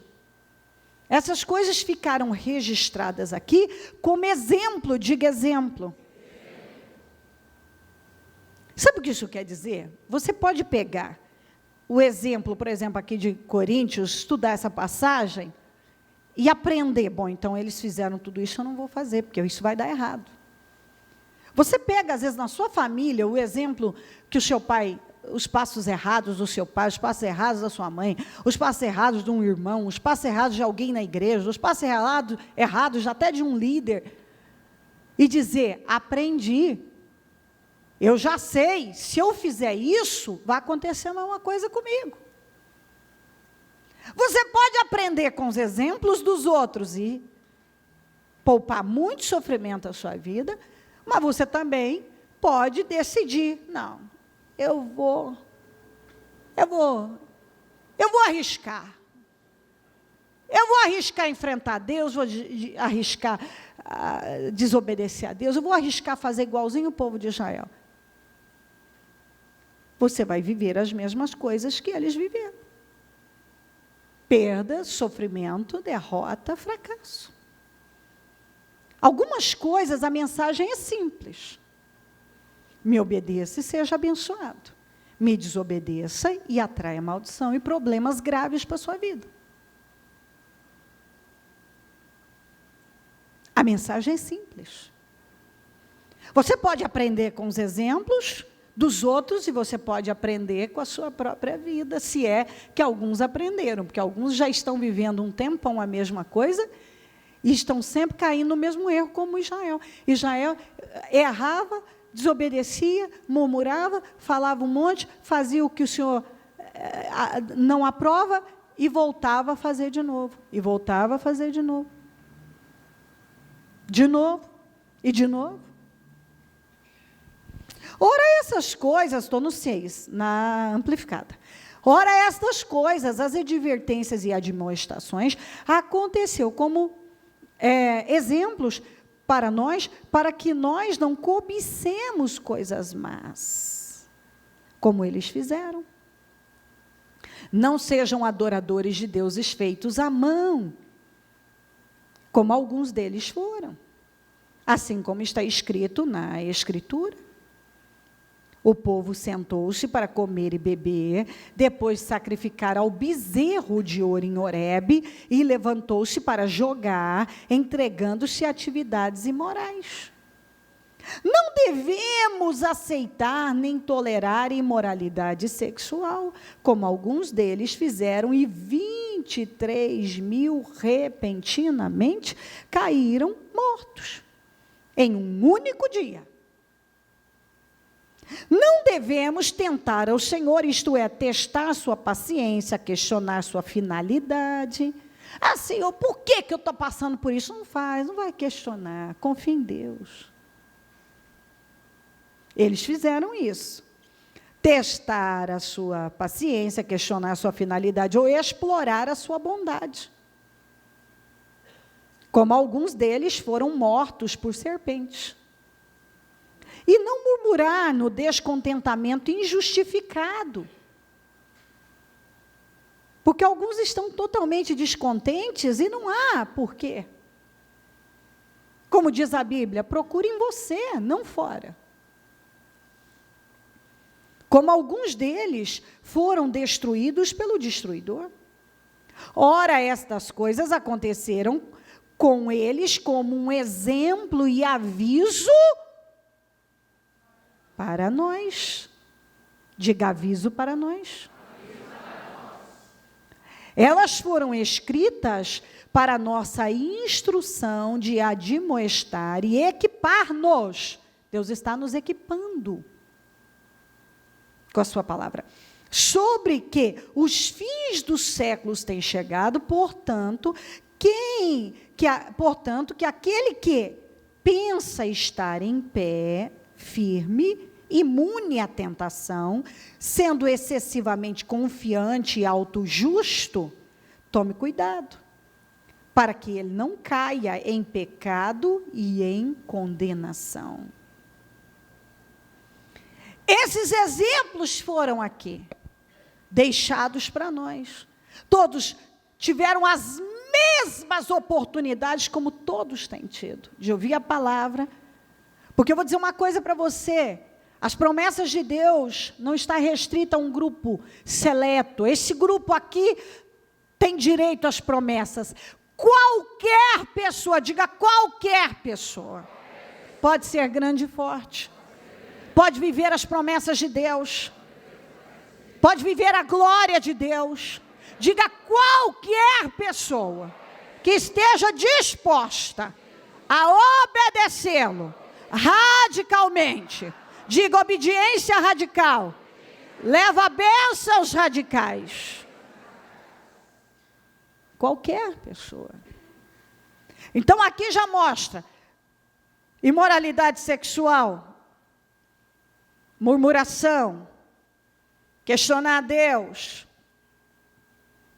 Speaker 1: Essas coisas ficaram registradas aqui como exemplo, diga exemplo. Sabe o que isso quer dizer? Você pode pegar o exemplo, por exemplo, aqui de Coríntios, estudar essa passagem e aprender. Bom, então eles fizeram tudo isso, eu não vou fazer, porque isso vai dar errado. Você pega, às vezes, na sua família, o exemplo que o seu pai, os passos errados do seu pai, os passos errados da sua mãe, os passos errados de um irmão, os passos errados de alguém na igreja, os passos errados até de um líder, e dizer, aprendi, eu já sei, se eu fizer isso, vai acontecer a mesma coisa comigo. Você pode aprender com os exemplos dos outros e poupar muito sofrimento à sua vida, mas você também pode decidir, não, eu vou arriscar. Eu vou arriscar enfrentar Deus, vou arriscar desobedecer a Deus, eu vou arriscar fazer igualzinho o povo de Israel. Você vai viver as mesmas coisas que eles viveram. Perda, sofrimento, derrota, fracasso. Algumas coisas, a mensagem é simples. Me obedeça e seja abençoado. Me desobedeça e atraia maldição e problemas graves para a sua vida. A mensagem é simples. Você pode aprender com os exemplos dos outros e você pode aprender com a sua própria vida, se é que alguns aprenderam, porque alguns já estão vivendo um tempão a mesma coisa e estão sempre caindo no mesmo erro como Israel. Israel errava, desobedecia, murmurava, falava um monte, fazia o que o Senhor não aprova e voltava a fazer de novo. E voltava a fazer de novo. De novo e de novo. Ora, essas coisas, estou no 6, na amplificada. Ora, estas coisas, as advertências e admoestações, aconteceu como exemplos para nós, para que nós não cobicemos coisas más, como eles fizeram. Não sejam adoradores de deuses feitos à mão, como alguns deles foram, assim como está escrito na Escritura. O povo sentou-se para comer e beber, depois de sacrificar ao bezerro de ouro em Horebe, e levantou-se para jogar, entregando-se a atividades imorais. Não devemos aceitar nem tolerar imoralidade sexual, como alguns deles fizeram, e 23.000 repentinamente caíram mortos em um único dia. Não devemos tentar ao Senhor, isto é, testar sua paciência, questionar sua finalidade. Ah, Senhor, por que eu estou passando por isso? Não vai questionar, confia em Deus. Eles fizeram isso. Testar a sua paciência, questionar a sua finalidade, ou explorar a sua bondade. Como alguns deles foram mortos por serpentes. E não murmurar no descontentamento injustificado. Porque alguns estão totalmente descontentes e não há porquê. Como diz a Bíblia, procure em você, não fora. Como alguns deles foram destruídos pelo destruidor. Ora, estas coisas aconteceram com eles como um exemplo e aviso para nós. Diga, aviso para nós. Elas foram escritas para nossa instrução de admoestar e equipar-nos. Deus está nos equipando com a sua palavra. Sobre que os fins dos séculos têm chegado, portanto, que aquele que pensa estar em pé, firme, imune à tentação, sendo excessivamente confiante e autojusto, tome cuidado, para que ele não caia em pecado e em condenação. Esses exemplos foram aqui, deixados para nós. Todos tiveram as mesmas oportunidades, como todos têm tido, de ouvir a palavra. Porque eu vou dizer uma coisa para você, as promessas de Deus não estão restritas a um grupo seleto. Esse grupo aqui tem direito às promessas. Qualquer pessoa, diga qualquer pessoa, pode ser grande e forte. Pode viver as promessas de Deus. Pode viver a glória de Deus. Diga qualquer pessoa que esteja disposta a obedecê-lo radicalmente. Diga obediência radical. Leva bênçãos radicais. Qualquer pessoa. Então aqui já mostra imoralidade sexual, murmuração, questionar a Deus,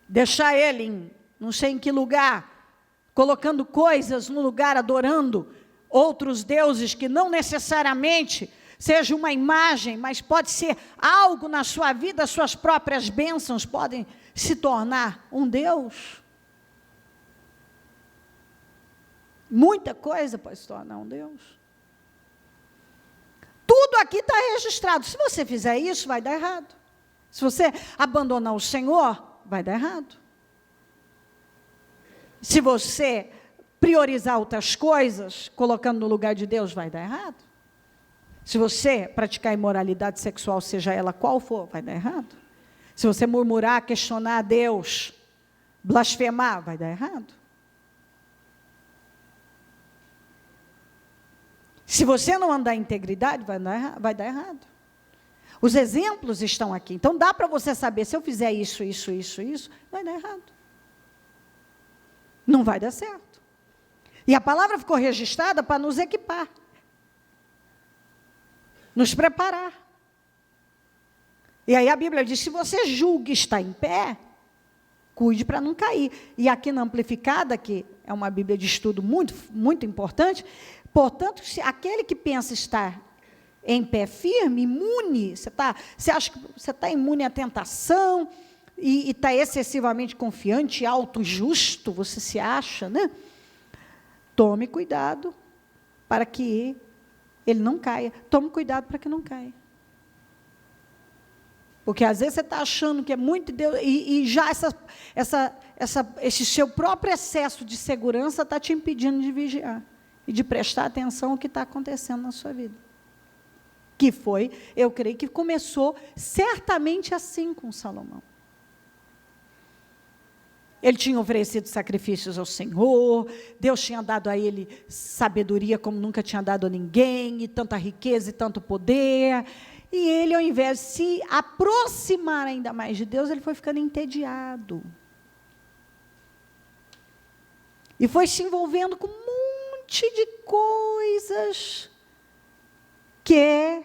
Speaker 1: deixar Ele em não sei em que lugar, colocando coisas no lugar, adorando outros deuses que não necessariamente seja uma imagem, mas pode ser algo na sua vida, suas próprias bênçãos podem se tornar um Deus. Muita coisa pode se tornar um Deus. Tudo aqui está registrado. Se você fizer isso, vai dar errado. Se você abandonar o Senhor, vai dar errado. Se você priorizar outras coisas, colocando no lugar de Deus, vai dar errado. Se você praticar imoralidade sexual, seja ela qual for, vai dar errado. Se você murmurar, questionar a Deus, blasfemar, vai dar errado. Se você não andar em integridade, vai dar errado. Os exemplos estão aqui. Então, dá para você saber, se eu fizer isso, vai dar errado. Não vai dar certo. E a palavra ficou registrada para nos equipar. Nos preparar. E aí a Bíblia diz, se você julga estar em pé, cuide para não cair. E aqui na Amplificada, que é uma Bíblia de estudo muito, muito importante, portanto, se aquele que pensa estar em pé firme, imune, você acha que você está imune à tentação, e está excessivamente confiante, autojusto, você se acha, né? Tome cuidado para que ele não caia. Tome cuidado para que não caia. Porque às vezes você está achando que é muito Deus, e já esse seu próprio excesso de segurança está te impedindo de vigiar. e de prestar atenção ao que está acontecendo na sua vida. Que foi, eu creio que começou certamente assim com Salomão. Ele tinha oferecido sacrifícios ao Senhor, Deus tinha dado a ele sabedoria como nunca tinha dado a ninguém, e tanta riqueza e tanto poder, e ele, ao invés de se aproximar ainda mais de Deus, ele foi ficando entediado. E foi se envolvendo com um monte de coisas que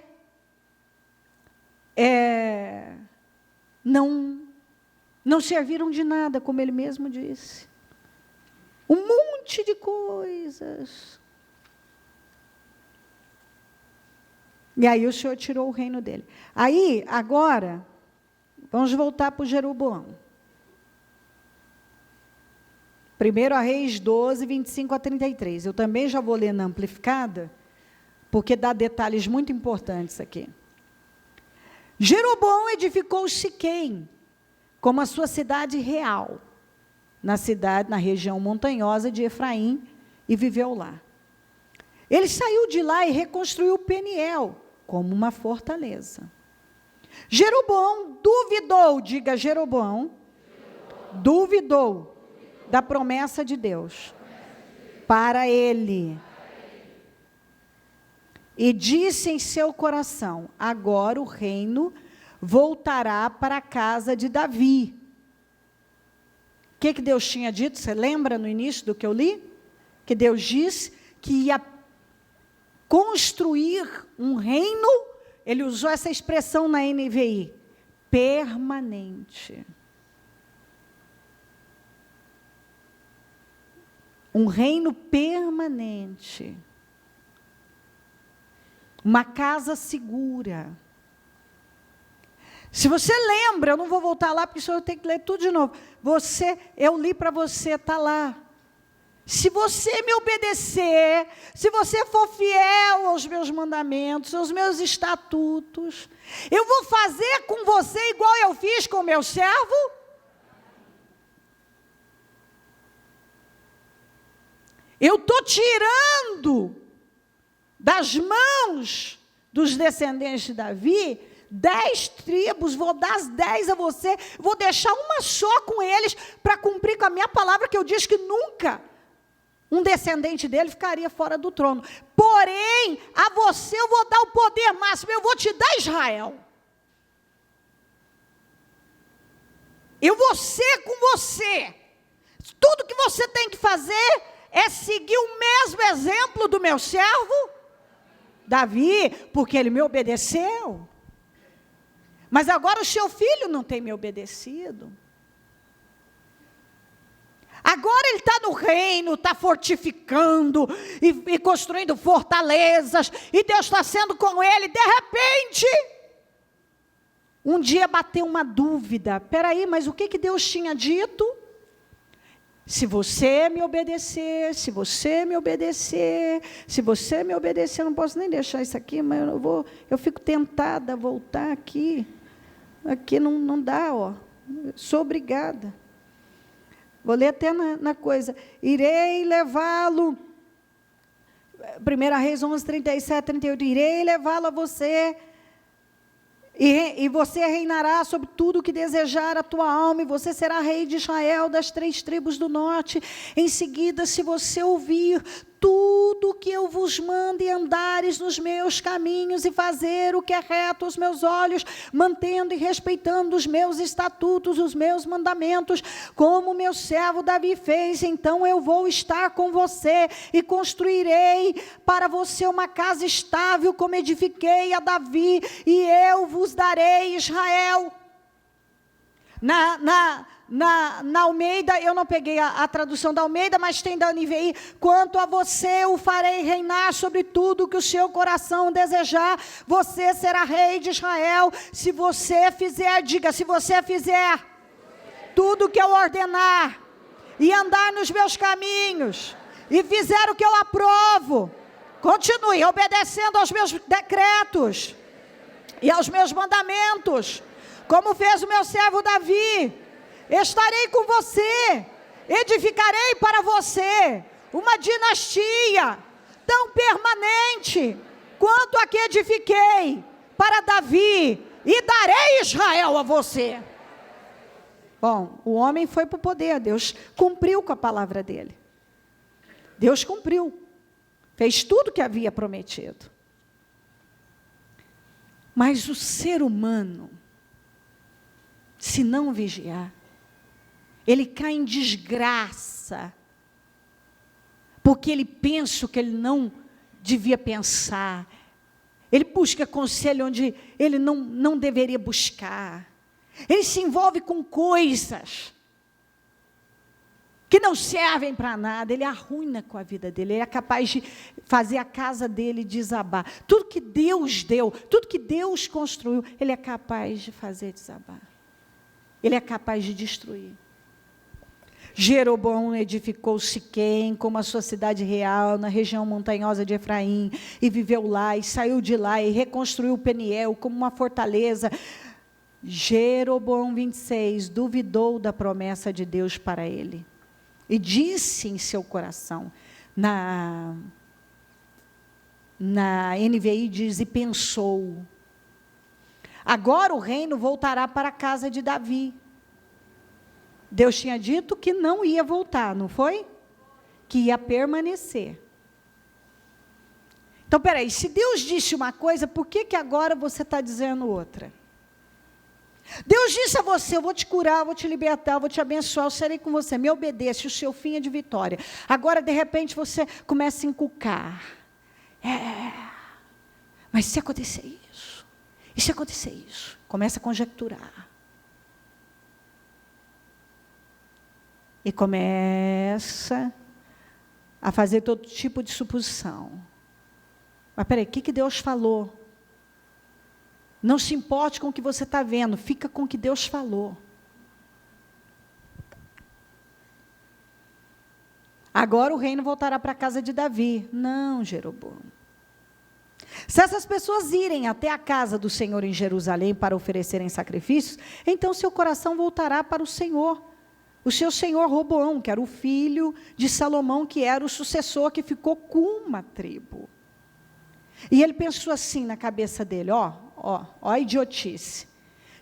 Speaker 1: não serviram de nada, como ele mesmo disse. Um monte de coisas. E aí o Senhor tirou o reino dele. Aí, agora, vamos voltar para o Jeroboão. 1 Reis 12, 25 a 33. Eu também já vou ler na amplificada, porque dá detalhes muito importantes aqui. Jeroboão edificou Siquém como a sua cidade real, na região montanhosa de Efraim, e viveu lá. Ele saiu de lá e reconstruiu Peniel como uma fortaleza. Jeroboão duvidou, diga Jeroboão, duvidou da promessa de Deus para ele. E disse em seu coração: agora o reino voltará para a casa de Davi. O que Deus tinha dito? Você lembra no início do que eu li? Que Deus disse que ia construir um reino, ele usou essa expressão na NVI, permanente. Um reino permanente. Uma casa segura. Se você lembra, eu não vou voltar lá, porque o senhor tem que ler tudo de novo. Eu li para você, está lá. Se você me obedecer, se você for fiel aos meus mandamentos, aos meus estatutos, eu vou fazer com você igual eu fiz com o meu servo. Eu estou tirando das mãos dos descendentes de Davi 10 tribos, vou dar as 10 a você, vou deixar uma só com eles, para cumprir com a minha palavra, que eu disse que nunca um descendente dele ficaria fora do trono. Porém, a você eu vou dar o poder máximo, eu vou te dar Israel. Eu vou ser com você. Tudo que você tem que fazer é seguir o mesmo exemplo do meu servo Davi, porque ele me obedeceu. Mas agora o seu filho não tem me obedecido. Agora ele está no reino, está fortificando e construindo fortalezas, e Deus está sendo com ele. De repente, um dia bateu uma dúvida. Espera aí, mas o que Deus tinha dito? Se você me obedecer, se você me obedecer, se você me obedecer, eu não posso nem deixar isso aqui, mas eu fico tentada a voltar aqui. Aqui não dá, ó. Sou obrigada. Vou ler até na coisa. Irei levá-lo. 1 Reis 11, 37, 38. Irei levá-lo a você. E você reinará sobre tudo o que desejar a tua alma, e você será rei de Israel, das 3 tribos do norte. Em seguida, se você ouvir tudo o que eu vos mando, e andares nos meus caminhos, e fazer o que é reto aos meus olhos, mantendo e respeitando os meus estatutos, os meus mandamentos, como o meu servo Davi fez, então eu vou estar com você, e construirei para você uma casa estável, como edifiquei a Davi, e eu vos darei Israel. Na Almeida, eu não peguei a tradução da Almeida, mas tem da NVI. Quanto a você, o farei reinar sobre tudo que o seu coração desejar. Você será rei de Israel, se você fizer, diga, se você fizer tudo que eu ordenar, e andar nos meus caminhos, e fizer o que eu aprovo. Continue obedecendo aos meus decretos e aos meus mandamentos, como fez o meu servo Davi. Estarei com você, edificarei para você uma dinastia, gratidão permanente, quanto a que edifiquei para Davi, e darei Israel a você. Bom, o homem foi para o poder, Deus cumpriu com a palavra dele. Deus cumpriu, fez tudo o que havia prometido. Mas o ser humano, se não vigiar, ele cai em desgraça, porque ele pensa o que ele não devia pensar, ele busca conselho onde ele não deveria buscar, ele se envolve com coisas que não servem para nada, ele arruina com a vida dele, ele é capaz de fazer a casa dele desabar. Tudo que Deus deu, tudo que Deus construiu, ele é capaz de fazer desabar. Ele é capaz de destruir. Jeroboão edificou Siquém como a sua cidade real, na região montanhosa de Efraim, e viveu lá, e saiu de lá, e reconstruiu Peniel como uma fortaleza. Jeroboão 26 duvidou da promessa de Deus para ele, e disse em seu coração, na NVI diz, e pensou, agora o reino voltará para a casa de Davi. Deus tinha dito que não ia voltar, não foi? Que ia permanecer. Então, peraí, se Deus disse uma coisa, por que agora você está dizendo outra? Deus disse a você, eu vou te curar, eu vou te libertar, eu vou te abençoar, eu serei com você, me obedeça, o seu fim é de vitória. Agora, de repente, você começa a encucar. Mas se acontecer isso, e se acontecer isso? Começa a conjecturar. E começa a fazer todo tipo de suposição. Mas peraí, o que Deus falou? Não se importe com o que você está vendo, fica com o que Deus falou. Agora o reino voltará para a casa de Davi. Não, Jeroboão. Se essas pessoas irem até a casa do Senhor em Jerusalém para oferecerem sacrifícios, então seu coração voltará para o Senhor. O seu senhor Roboão, que era o filho de Salomão, que era o sucessor, que ficou com uma tribo. E ele pensou assim na cabeça dele, ó a idiotice.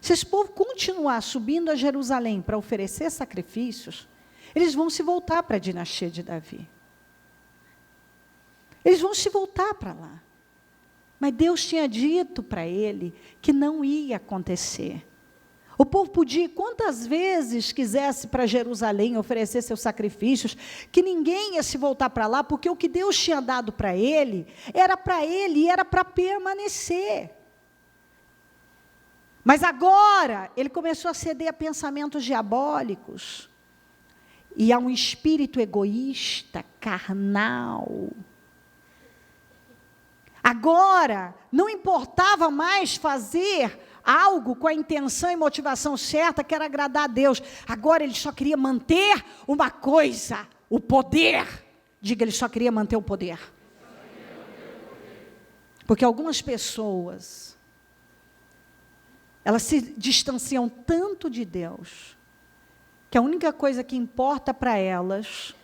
Speaker 1: Se esse povo continuar subindo a Jerusalém para oferecer sacrifícios, eles vão se voltar para a dinastia de Davi. Eles vão se voltar para lá. Mas Deus tinha dito para ele que não ia acontecer. O povo podia ir quantas vezes quisesse para Jerusalém oferecer seus sacrifícios, que ninguém ia se voltar para lá, porque o que Deus tinha dado para ele e era para permanecer. Mas agora, ele começou a ceder a pensamentos diabólicos, e a um espírito egoísta, carnal. Agora, não importava mais fazer algo com a intenção e motivação certa, que era agradar a Deus. Agora ele só queria manter uma coisa, o poder. Diga, ele só queria manter o poder. Porque algumas pessoas, elas se distanciam tanto de Deus, que a única coisa que importa para elas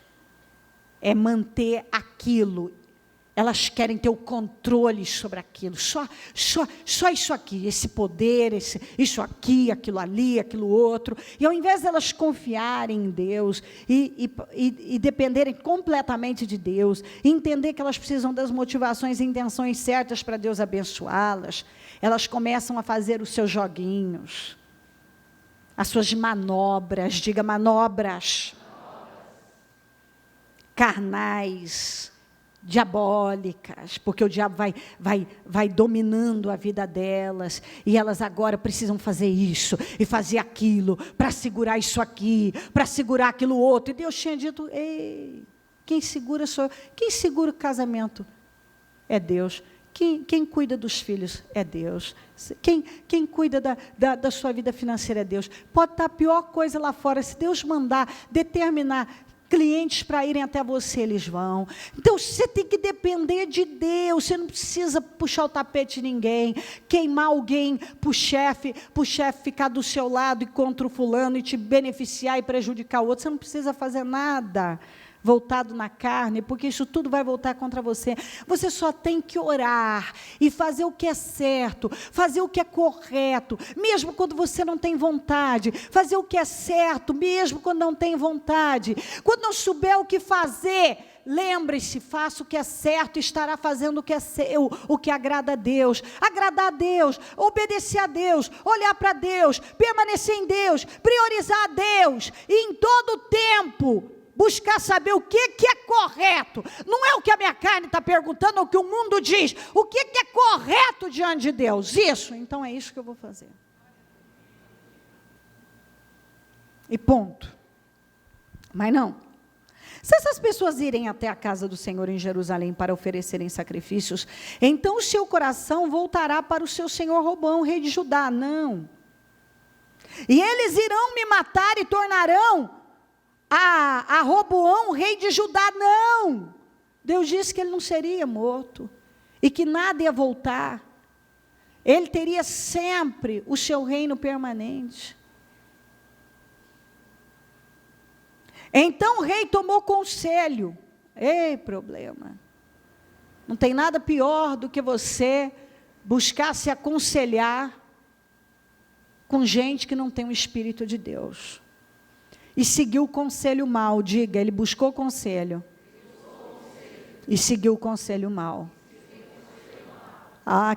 Speaker 1: é manter aquilo. Elas querem ter o controle sobre aquilo, só isso aqui, esse poder, isso aqui, aquilo ali, aquilo outro. E ao invés de elas confiarem em Deus e dependerem completamente de Deus, e entender que elas precisam das motivações e intenções certas para Deus abençoá-las, elas começam a fazer os seus joguinhos, as suas manobras, diga manobras, carnais, diabólicas, porque o diabo vai dominando a vida delas, e elas agora precisam fazer isso, e fazer aquilo, para segurar isso aqui, para segurar aquilo outro, e Deus tinha dito, ei, quem segura sou eu, quem segura o casamento é Deus, quem cuida dos filhos é Deus, quem cuida da sua vida financeira é Deus, pode estar a pior coisa lá fora, se Deus mandar determinar clientes para irem até você, eles vão. Então, você tem que depender de Deus, você não precisa puxar o tapete de ninguém, queimar alguém para o chefe ficar do seu lado e contra o fulano, e te beneficiar e prejudicar o outro, você não precisa fazer nada. voltado na carne, porque isso tudo vai voltar contra você. Você só tem que orar e fazer o que é certo, fazer o que é correto, mesmo quando você não tem vontade, fazer o que é certo, mesmo quando não tem vontade. Quando não souber o que fazer, lembre-se, faça o que é certo, estará fazendo o que é seu, o que agrada a Deus. Agradar a Deus, obedecer a Deus, olhar para Deus, permanecer em Deus, priorizar a Deus, e em todo o tempo buscar saber o que é correto. Não é o que a minha carne está perguntando, ou o que o mundo diz. O que é correto diante de Deus? Isso, então é isso que eu vou fazer. E ponto. Mas não. Se essas pessoas irem até a casa do Senhor em Jerusalém para oferecerem sacrifícios, então o seu coração voltará para o seu senhor Roboão, rei de Judá. Não. E eles irão me matar e tornarão a Roboão, rei de Judá. Não. Deus disse que ele não seria morto e que nada ia voltar. Ele teria sempre o seu reino permanente. Então o rei tomou conselho. Ei, problema. Não tem nada pior do que você buscar se aconselhar com gente que não tem o Espírito de Deus. E seguiu o conselho mal. Diga, ele buscou conselho. E seguiu o conselho mal.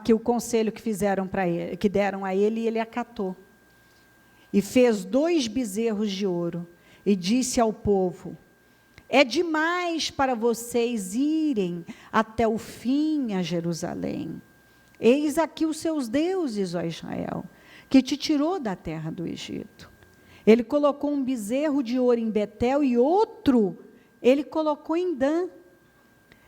Speaker 1: Que o conselho que fizeram para ele, que deram a ele, ele acatou. E fez 2 bezerros de ouro. E disse ao povo: é demais para vocês irem até o fim a Jerusalém. Eis aqui os seus deuses, ó Israel, que te tirou da terra do Egito. Ele colocou um bezerro de ouro em Betel e outro ele colocou em Dan.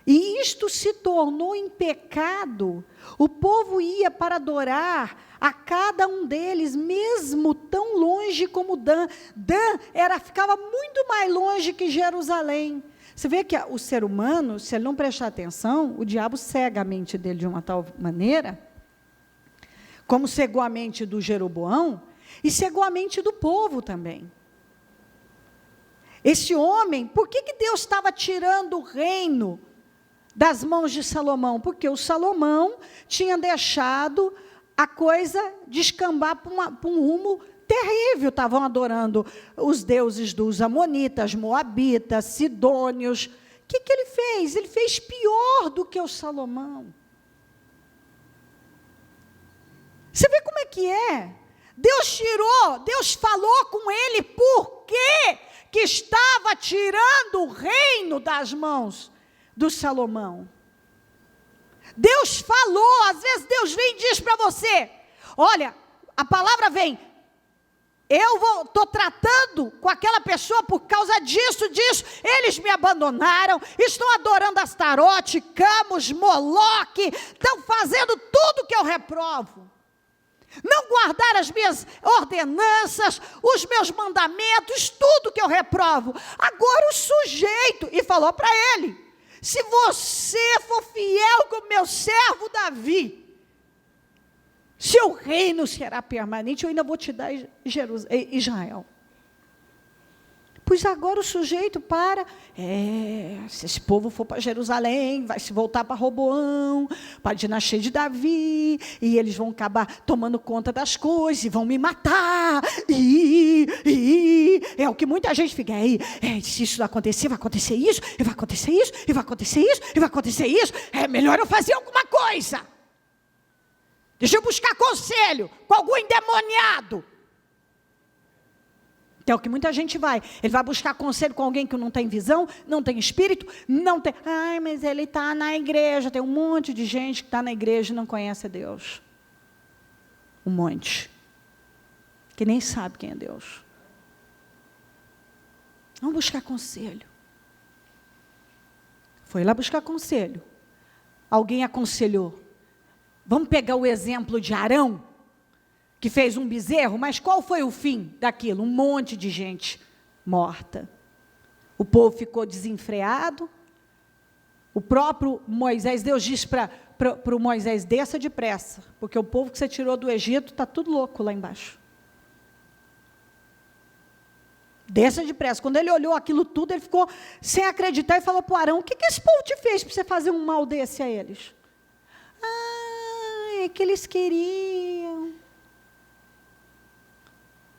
Speaker 1: E isto se tornou em pecado. O povo ia para adorar a cada um deles, mesmo tão longe como Dan. Dan ficava muito mais longe que Jerusalém. Você vê que o ser humano, se ele não prestar atenção, o diabo cega a mente dele de uma tal maneira, como cegou a mente do Jeroboão, e cegou a mente do povo também. Esse homem, por que Deus estava tirando o reino das mãos de Salomão? Porque o Salomão tinha deixado a coisa descambar para um rumo terrível. Estavam adorando os deuses dos amonitas, moabitas, sidônios. O que ele fez? Ele fez pior do que o Salomão. Você vê como é que é? Deus falou com ele por que estava tirando o reino das mãos do Salomão. Deus falou, às vezes Deus vem e diz para você: olha, a palavra vem, eu estou tratando com aquela pessoa por causa disso, eles me abandonaram, estão adorando Astarote, Camus, Moloque, estão fazendo tudo que eu reprovo. Não guardar as minhas ordenanças, os meus mandamentos, tudo que eu reprovo. Agora o sujeito, e falou para ele: se você for fiel com o meu servo Davi, seu reino será permanente, eu ainda vou te dar Israel. Pois agora o sujeito se esse povo for para Jerusalém, vai se voltar para Roboão, para a dinastia de Davi, e eles vão acabar tomando conta das coisas, e vão me matar, é o que muita gente fica, se isso acontecer, vai acontecer isso, e vai acontecer isso, e vai acontecer isso, e vai acontecer isso, é melhor eu fazer alguma coisa, deixa eu buscar conselho com algum endemoniado. É o que muita gente vai. Ele vai buscar conselho com alguém que não tem visão, não tem espírito, não tem... mas ele está na igreja. Tem um monte de gente que está na igreja e não conhece a Deus. Um monte. Que nem sabe quem é Deus. Vamos buscar conselho. Foi lá buscar conselho. Alguém aconselhou. Vamos pegar o exemplo de Arão, que fez um bezerro, mas qual foi o fim daquilo? Um monte de gente morta. O povo ficou desenfreado. O próprio Moisés, Deus disse para o Moisés: desça depressa, porque o povo que você tirou do Egito está tudo louco lá embaixo. Desça depressa. Quando ele olhou aquilo tudo, ele ficou sem acreditar e falou para o Arão: o que esse povo te fez para você fazer um mal desse a eles? É que eles queriam.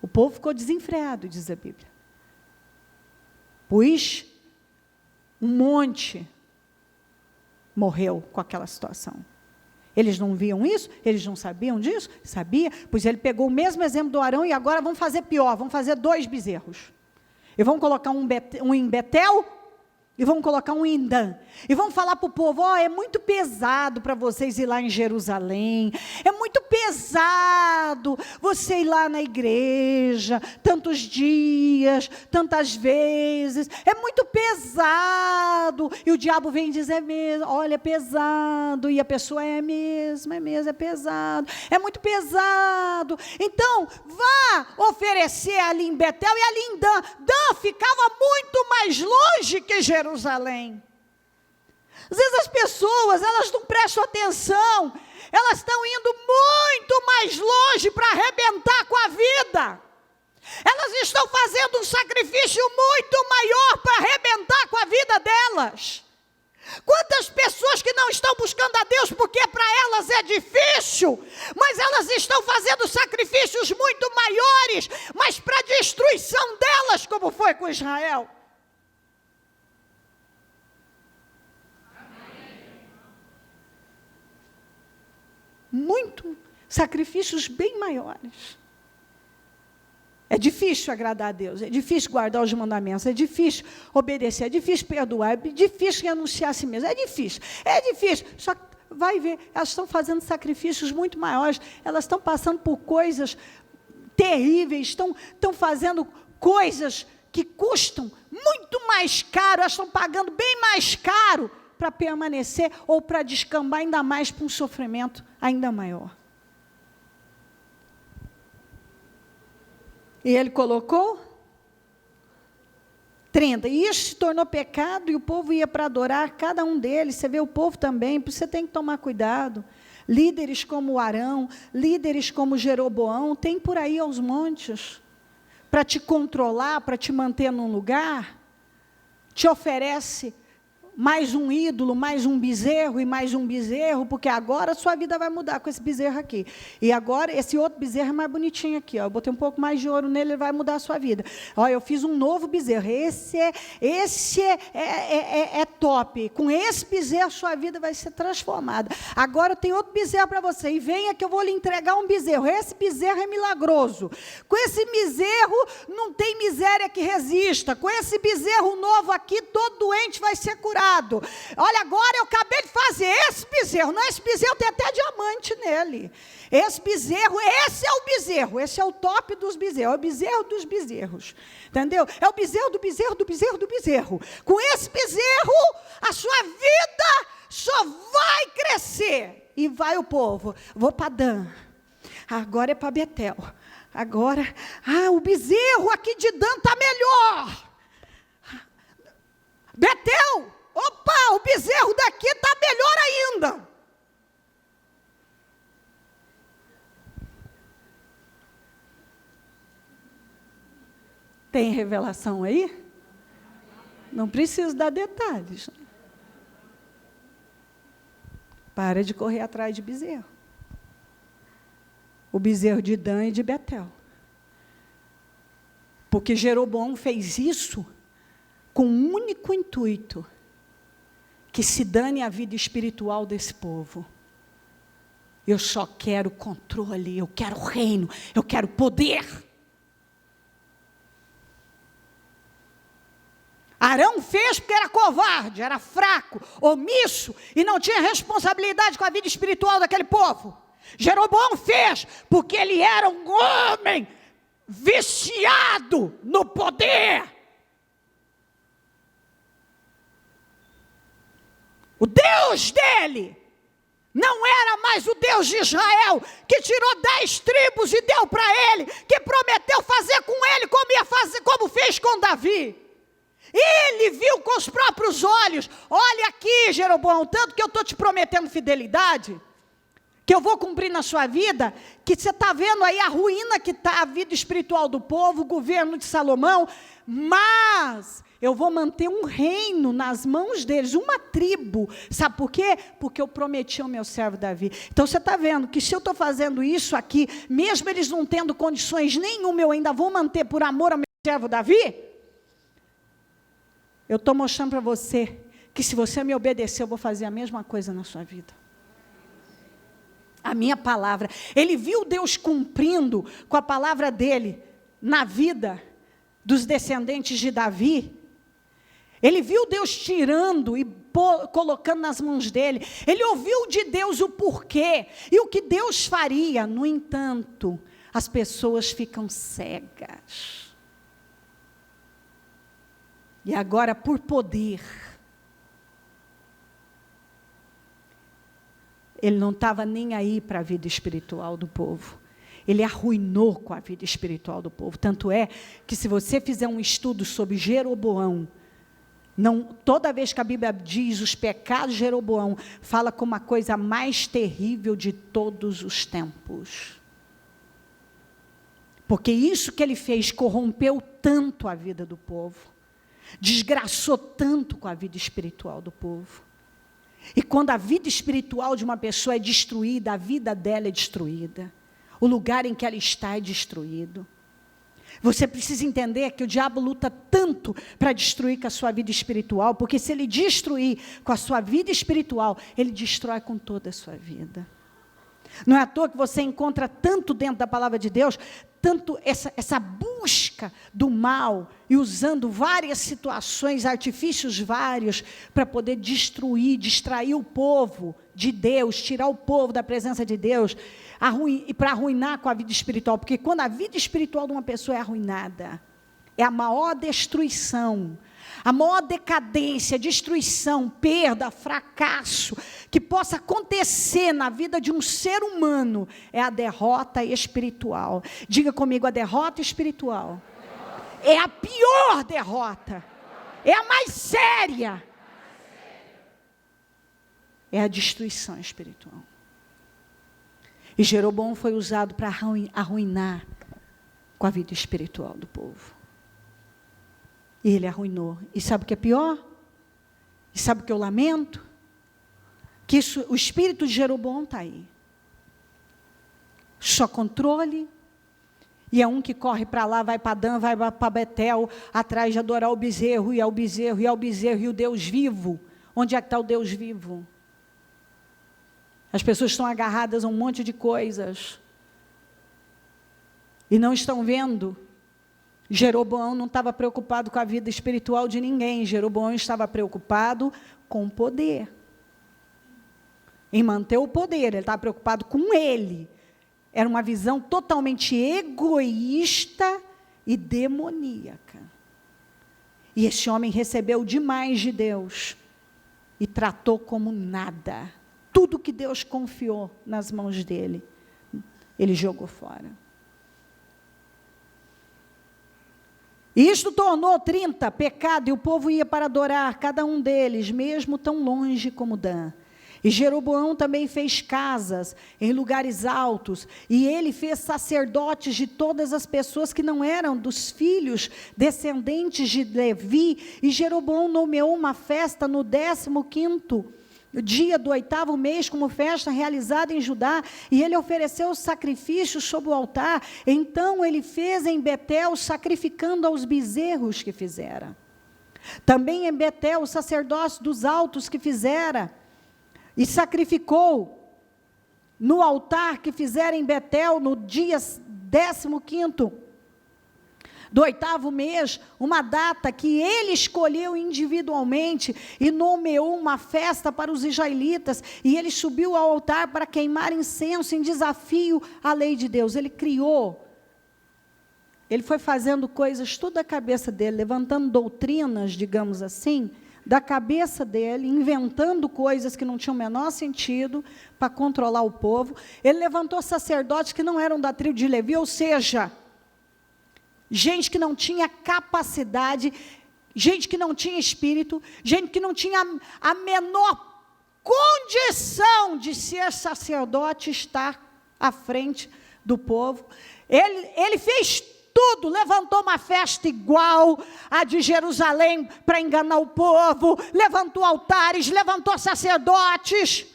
Speaker 1: O povo ficou desenfreado, diz a Bíblia. Pois um monte morreu com aquela situação. Eles não viam isso? Eles não sabiam disso? Sabia? Pois ele pegou o mesmo exemplo do Arão e agora vamos fazer pior, vamos fazer 2 bezerros. E vamos colocar um em Betel e vamos colocar um em Dan. E vamos falar para o povo: é muito pesado para vocês ir lá em Jerusalém, é muito pesado você ir lá na igreja, tantos dias, tantas vezes, é muito pesado. E o diabo vem dizer: é mesmo, olha, é pesado. E a pessoa: é mesmo, é pesado, é muito pesado. Então, vá oferecer ali em Betel e ali em Dan. Dan ficava muito mais longe que Jerusalém. Às vezes as pessoas, elas não prestam atenção, elas estão indo muito mais longe para arrebentar com a vida. Elas estão fazendo um sacrifício muito maior para arrebentar com a vida delas. Quantas pessoas que não estão buscando a Deus porque para elas é difícil, mas elas estão fazendo sacrifícios muito maiores, mas para a destruição delas, como foi com Israel. Muito, sacrifícios bem maiores. É difícil agradar a Deus, é difícil guardar os mandamentos, é difícil obedecer, é difícil perdoar, é difícil renunciar a si mesmo, é difícil, só que vai ver, elas estão fazendo sacrifícios muito maiores, elas estão passando por coisas terríveis, estão fazendo coisas que custam muito mais caro, elas estão pagando bem mais caro para permanecer ou para descambar ainda mais para um sofrimento ainda maior. E ele colocou 30. E isso se tornou pecado e o povo ia para adorar cada um deles. Você vê o povo também, você tem que tomar cuidado. Líderes como Arão, líderes como Jeroboão, tem por aí aos montes, para te controlar, para te manter num lugar, te oferece mais um ídolo, mais um bezerro e mais um bezerro, porque agora a sua vida vai mudar com esse bezerro aqui. E agora esse outro bezerro é mais bonitinho aqui, ó. Eu botei um pouco mais de ouro nele, ele vai mudar a sua vida. Ó, eu fiz um novo bezerro, esse é top. Com esse bezerro sua vida vai ser transformada. Agora eu tenho outro bezerro para você, e venha que eu vou lhe entregar um bezerro. Esse bezerro é milagroso. Com esse bezerro não tem miséria que resista. Com esse bezerro novo aqui, todo doente vai ser curado. Olha, agora eu acabei de fazer esse bezerro. Não, esse bezerro tem até diamante nele. Esse bezerro, esse é o bezerro. Esse é o top dos bezerros. É o bezerro dos bezerros. Entendeu? É o bezerro do bezerro, do bezerro, do bezerro. Com esse bezerro, a sua vida só vai crescer. E vai o povo. Vou para Dan. Agora é para Betel. Agora, o bezerro aqui de Dan está melhor. Betel. Opa, o bezerro daqui está melhor ainda. Tem revelação aí? Não preciso dar detalhes. Para de correr atrás de bezerro. O bezerro de Dan e de Betel. Porque Jeroboão fez isso com um único intuito: que se dane a vida espiritual desse povo. Eu só quero controle, eu quero reino, eu quero poder. Arão fez porque era covarde, era fraco, omisso, e não tinha responsabilidade com a vida espiritual daquele povo. Jeroboão fez porque ele era um homem viciado no poder. O Deus dele não era mais o Deus de Israel, que tirou 10 tribos e deu para ele, que prometeu fazer com ele como ia fazer, como fez com Davi. Ele viu com os próprios olhos: olha aqui, Jeroboão, tanto que eu estou te prometendo fidelidade, que eu vou cumprir na sua vida, que você está vendo aí a ruína que está a vida espiritual do povo, o governo de Salomão, mas eu vou manter um reino nas mãos deles, uma tribo. Sabe por quê? Porque eu prometi ao meu servo Davi. Então você está vendo que se eu estou fazendo isso aqui, mesmo eles não tendo condições nenhuma, eu ainda vou manter por amor ao meu servo Davi? Eu estou mostrando para você que se você me obedecer, eu vou fazer a mesma coisa na sua vida. A minha palavra. Ele viu Deus cumprindo com a palavra dele na vida dos descendentes de Davi. Ele viu Deus tirando e colocando nas mãos dele. Ele ouviu de Deus o porquê e o que Deus faria. No entanto, as pessoas ficam cegas. E agora, por poder, ele não estava nem aí para a vida espiritual do povo. Ele arruinou com a vida espiritual do povo. Tanto é que se você fizer um estudo sobre Jeroboão, toda vez que a Bíblia diz os pecados de Jeroboão, fala como a coisa mais terrível de todos os tempos. Porque isso que ele fez corrompeu tanto a vida do povo, desgraçou tanto com a vida espiritual do povo. E quando a vida espiritual de uma pessoa é destruída, a vida dela é destruída. O lugar em que ela está é destruído. Você precisa entender que o diabo luta tanto para destruir com a sua vida espiritual, porque se ele destruir com a sua vida espiritual, ele destrói com toda a sua vida. Não é à toa que você encontra tanto dentro da palavra de Deus, tanto essa busca do mal, e usando várias situações, artifícios vários, para poder destruir, distrair o povo de Deus, tirar o povo da presença de Deus, e para arruinar com a vida espiritual, porque quando a vida espiritual de uma pessoa é arruinada, é a maior destruição, a maior decadência, destruição, perda, fracasso, que possa acontecer na vida de um ser humano, é a derrota espiritual. Diga comigo, a derrota espiritual é a pior derrota, é a mais séria, é a destruição espiritual. E Jeroboão foi usado para arruinar com a vida espiritual do povo. E ele arruinou. E sabe o que é pior? E sabe o que eu lamento? Que o espírito de Jeroboão está aí. Só controle. E é um que corre para lá, vai para Dan, vai para Betel, atrás de adorar o bezerro, e ao bezerro, e ao bezerro, e o Deus vivo. Onde é que está o Deus vivo? As pessoas estão agarradas a um monte de coisas. E não estão vendo. Jeroboão não estava preocupado com a vida espiritual de ninguém. Jeroboão estava preocupado com o poder. Em manter o poder. Ele estava preocupado com ele. Era uma visão totalmente egoísta e demoníaca. E esse homem recebeu demais de Deus. E tratou como nada. Tudo que Deus confiou nas mãos dele, ele jogou fora. E isto tornou 30 pecado, e o povo ia para adorar cada um deles, mesmo tão longe como Dan. E Jeroboão também fez casas em lugares altos, e ele fez sacerdotes de todas as pessoas que não eram dos filhos descendentes de Levi, e Jeroboão nomeou uma festa no 15º dia do 8º mês, como festa realizada em Judá, e ele ofereceu sacrifícios sobre o altar. Então ele fez em Betel, sacrificando aos bezerros que fizera. Também em Betel, o sacerdócio dos altos que fizera, e sacrificou no altar que fizera em Betel, no dia 15º do 8º mês, uma data que ele escolheu individualmente, e nomeou uma festa para os israelitas, e ele subiu ao altar para queimar incenso em desafio à lei de Deus. Ele criou, ele foi fazendo coisas tudo da cabeça dele, levantando doutrinas, digamos assim, da cabeça dele, inventando coisas que não tinham o menor sentido, para controlar o povo. Ele levantou sacerdotes que não eram da tribo de Levi, ou seja, gente que não tinha capacidade, gente que não tinha espírito, gente que não tinha a menor condição de ser sacerdote, estar à frente do povo. Ele fez tudo, levantou uma festa igual a de Jerusalém para enganar o povo, levantou altares, levantou sacerdotes.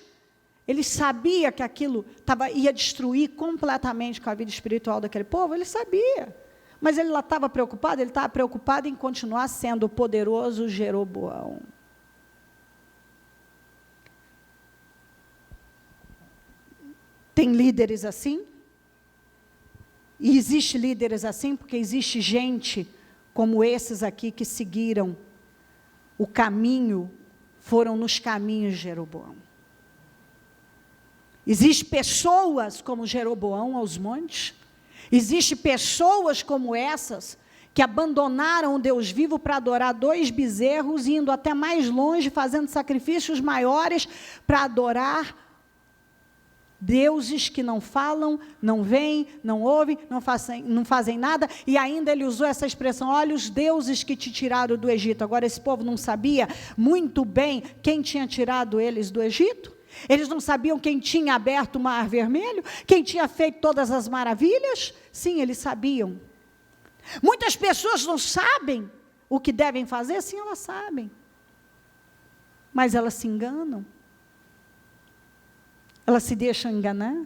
Speaker 1: Ele sabia que aquilo ia destruir completamente com a vida espiritual daquele povo, ele sabia. Mas ele estava preocupado em continuar sendo o poderoso Jeroboão. Tem líderes assim? E existe líderes assim porque existe gente como esses aqui que seguiram o caminho, foram nos caminhos de Jeroboão. Existem pessoas como Jeroboão aos montes, existem pessoas como essas que abandonaram o Deus vivo para adorar 2 bezerros, indo até mais longe, fazendo sacrifícios maiores para adorar deuses que não falam, não veem, não ouvem, não fazem nada, e ainda ele usou essa expressão, olha os deuses que te tiraram do Egito. Agora esse povo não sabia muito bem quem tinha tirado eles do Egito? Eles não sabiam quem tinha aberto o mar vermelho? Quem tinha feito todas as maravilhas? Sim, eles sabiam. Muitas pessoas não sabem o que devem fazer, sim, elas sabem. Mas elas se enganam. Elas se deixam enganar.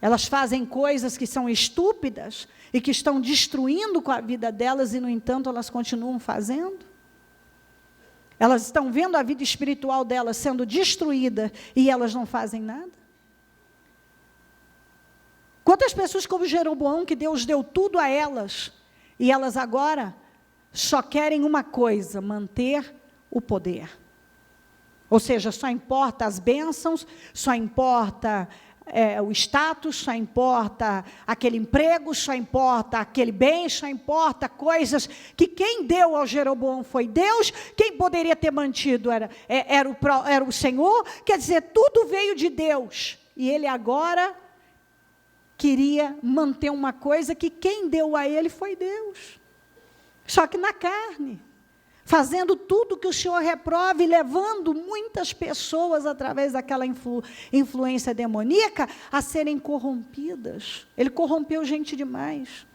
Speaker 1: Elas fazem coisas que são estúpidas e que estão destruindo com a vida delas e, no entanto, elas continuam fazendo. Elas estão vendo a vida espiritual delas sendo destruída e elas não fazem nada. Quantas pessoas como Jeroboão, que Deus deu tudo a elas, e elas agora só querem uma coisa, manter o poder. Ou seja, só importa as bênçãos, só importa o status, só importa aquele emprego, só importa aquele bem, só importa coisas que quem deu ao Jeroboão foi Deus, quem poderia ter mantido era o Senhor, quer dizer, tudo veio de Deus, e ele agora queria manter uma coisa que quem deu a ele foi Deus, só que na carne, fazendo tudo que o Senhor reprova e levando muitas pessoas, através daquela influência demoníaca, a serem corrompidas. Ele corrompeu gente demais.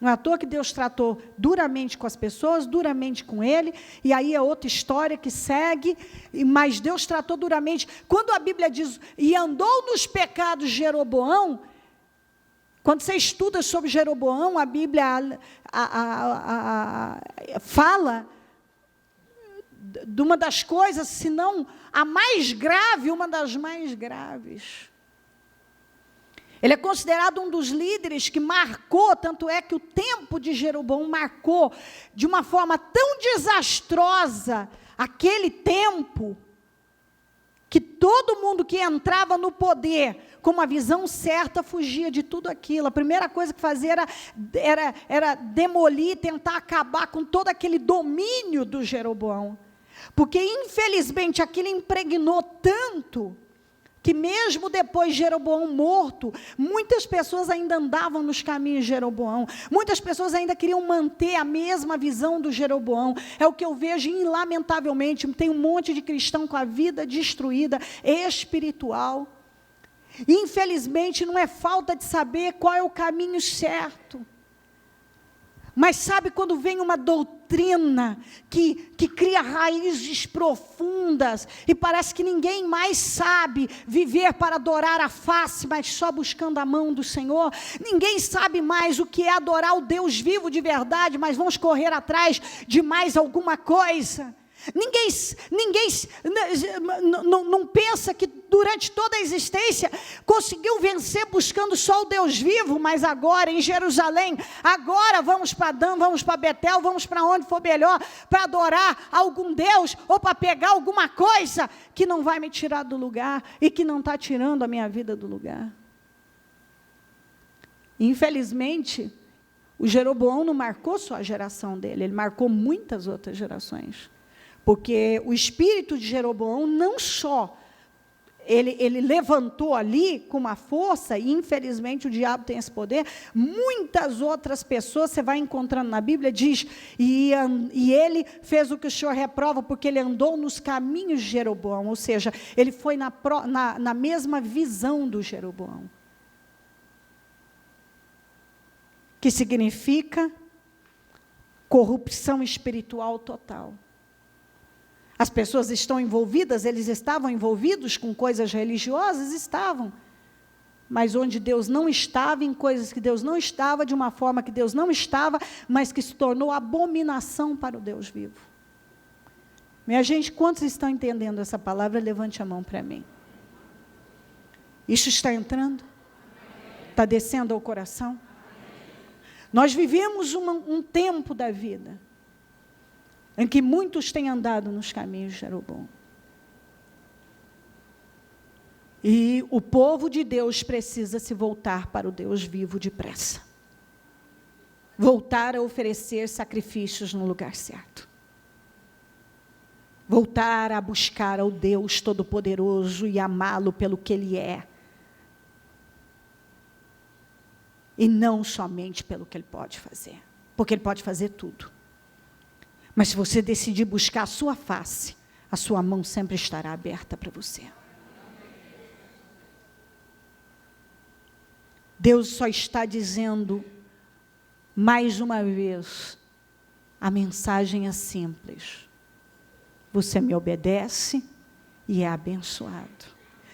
Speaker 1: Não é à toa que Deus tratou duramente com as pessoas, duramente com ele, e aí é outra história que segue, mas Deus tratou duramente. Quando a Bíblia diz, e andou nos pecados de Jeroboão, quando você estuda sobre Jeroboão, a Bíblia fala de uma das coisas, se não a mais grave, uma das mais graves. Ele é considerado um dos líderes que marcou, tanto é que o tempo de Jeroboão marcou de uma forma tão desastrosa aquele tempo, que todo mundo que entrava no poder com uma visão certa fugia de tudo aquilo. A primeira coisa que fazia era demolir, tentar acabar com todo aquele domínio do Jeroboão. Porque, infelizmente, aquilo impregnou tanto, que mesmo depois de Jeroboão morto, muitas pessoas ainda andavam nos caminhos de Jeroboão, muitas pessoas ainda queriam manter a mesma visão do Jeroboão. É o que eu vejo, lamentavelmente, tem um monte de cristão com a vida destruída, espiritual. Infelizmente, não é falta de saber qual é o caminho certo, mas sabe quando vem uma doutrina que cria raízes profundas e parece que ninguém mais sabe viver para adorar a face, mas só buscando a mão do Senhor? Ninguém sabe mais o que é adorar o Deus vivo de verdade, mas vamos correr atrás de mais alguma coisa. Ninguém não pensa que durante toda a existência conseguiu vencer buscando só o Deus vivo, mas agora em Jerusalém, agora vamos para Dan, vamos para Betel, vamos para onde for melhor, para adorar algum Deus, ou para pegar alguma coisa que não vai me tirar do lugar, e que não está tirando a minha vida do lugar. Infelizmente, o Jeroboão não marcou só a geração dele, ele marcou muitas outras gerações. Porque o espírito de Jeroboão não só ele levantou ali com uma força, e infelizmente o diabo tem esse poder. Muitas outras pessoas, você vai encontrando na Bíblia, diz, e ele fez o que o Senhor reprova, porque ele andou nos caminhos de Jeroboão, ou seja, ele foi na mesma visão do Jeroboão. Que significa corrupção espiritual total. As pessoas estão envolvidas, eles estavam envolvidos com coisas religiosas? Estavam. Mas onde Deus não estava, em coisas que Deus não estava, de uma forma que Deus não estava, mas que se tornou abominação para o Deus vivo. Minha gente, quantos estão entendendo essa palavra? Levante a mão para mim. Isso está entrando? Está descendo ao coração? Nós vivemos um tempo da vida em que muitos têm andado nos caminhos de Jeroboão. E o povo de Deus precisa se voltar para o Deus vivo depressa. Voltar a oferecer sacrifícios no lugar certo. Voltar a buscar ao Deus Todo-Poderoso e amá-lo pelo que Ele é. E não somente pelo que Ele pode fazer. Porque Ele pode fazer tudo. Mas se você decidir buscar a sua face, a sua mão sempre estará aberta para você. Deus só está dizendo, mais uma vez, a mensagem é simples. Você me obedece e é abençoado.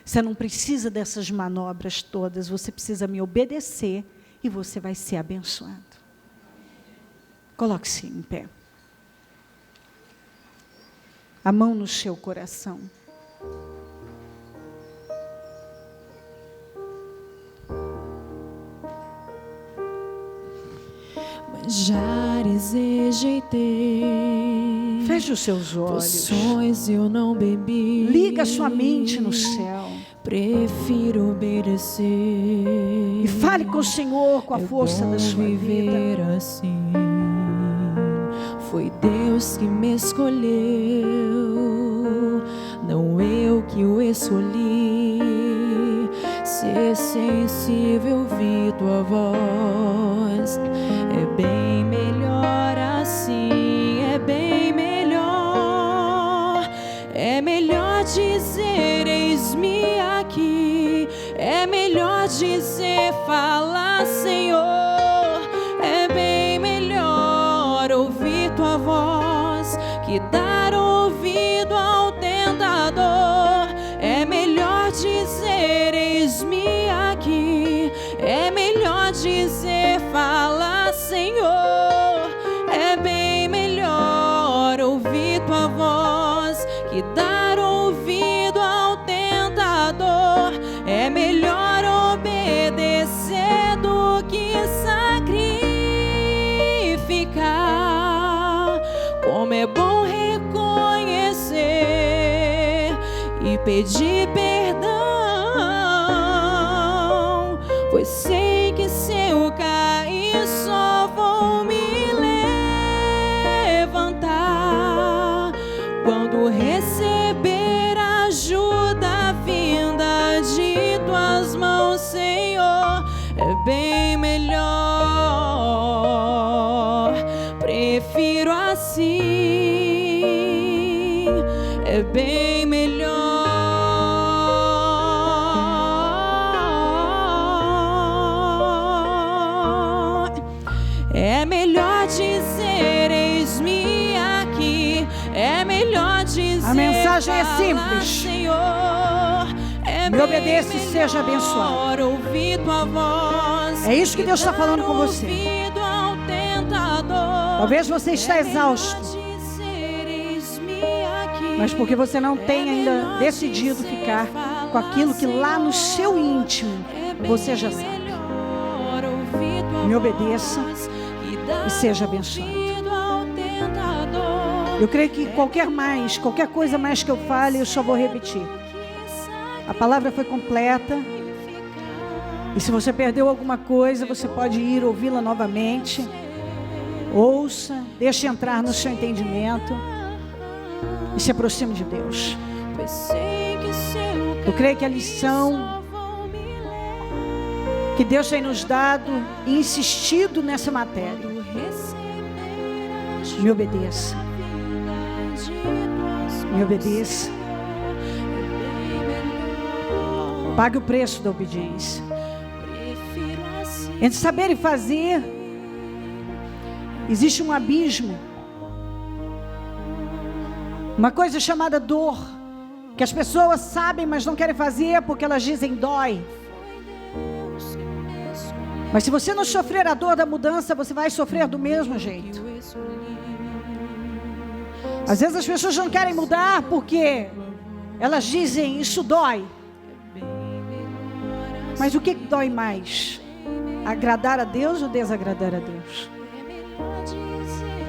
Speaker 1: Você não precisa dessas manobras todas, você precisa me obedecer e você vai ser abençoado. Coloque-se em pé. A mão no seu coração.
Speaker 2: Manjares rejeitei.
Speaker 1: Feche os seus olhos.
Speaker 2: Poções eu não bebi.
Speaker 1: Liga a sua mente no céu.
Speaker 2: Prefiro obedecer.
Speaker 1: E fale com o Senhor com a força da sua
Speaker 2: viver
Speaker 1: vida.
Speaker 2: Assim. Foi Deus que me escolheu, não eu que o escolhi. Ser sensível, ouvir tua voz, é bem melhor assim, é bem melhor. É melhor dizer, eis-me aqui. É melhor dizer, fala, Senhor. É bem melhor ouvir tua voz que dar ouvido ao tentador. É melhor dizer, eis-me aqui. É melhor dizer, fala, Senhor. É bem melhor ouvir tua voz que dar ouvido ao tentador. É melhor obedecer do que sacrificar. Como é bom reconhecer e pedir perdão, pois sei que se eu cair só vou me levantar. Quando receber ajuda vinda de tuas mãos, Senhor, é bem melhor. Prefiro assim, é bem melhor. É melhor dizer, eis-me aqui. É melhor dizer,
Speaker 1: A mensagem é
Speaker 2: fala,
Speaker 1: simples.
Speaker 2: Senhor. É
Speaker 1: Me obedeça e
Speaker 2: bem
Speaker 1: seja abençoado.
Speaker 2: melhor ouvir tua voz.
Speaker 1: É isso que Deus está falando com você.
Speaker 2: Ouvido ao tentador.
Speaker 1: Talvez você está exausto, mas porque você não tem ainda decidido ficar com aquilo que lá no seu íntimo você já sabe. Me obedeça e seja abençoado. Eu creio que qualquer coisa mais que eu fale, eu só vou repetir. A palavra foi completa. E se você perdeu alguma coisa, você pode ir ouvi-la novamente. Ouça, deixe entrar no seu entendimento e se aproxime de Deus.
Speaker 2: Pois sei que seu
Speaker 1: Eu creio que a lição que Deus tem nos dado e insistido nessa matéria: me obedeça. Me obedeça. Pague o preço da obediência. Entre saber e fazer, existe um abismo. Uma coisa chamada dor, que as pessoas sabem, mas não querem fazer porque elas dizem dói. Mas se você não sofrer a dor da mudança, você vai sofrer do mesmo jeito. Às vezes as pessoas não querem mudar porque elas dizem isso dói. Mas o que dói mais? Agradar a Deus ou desagradar a Deus?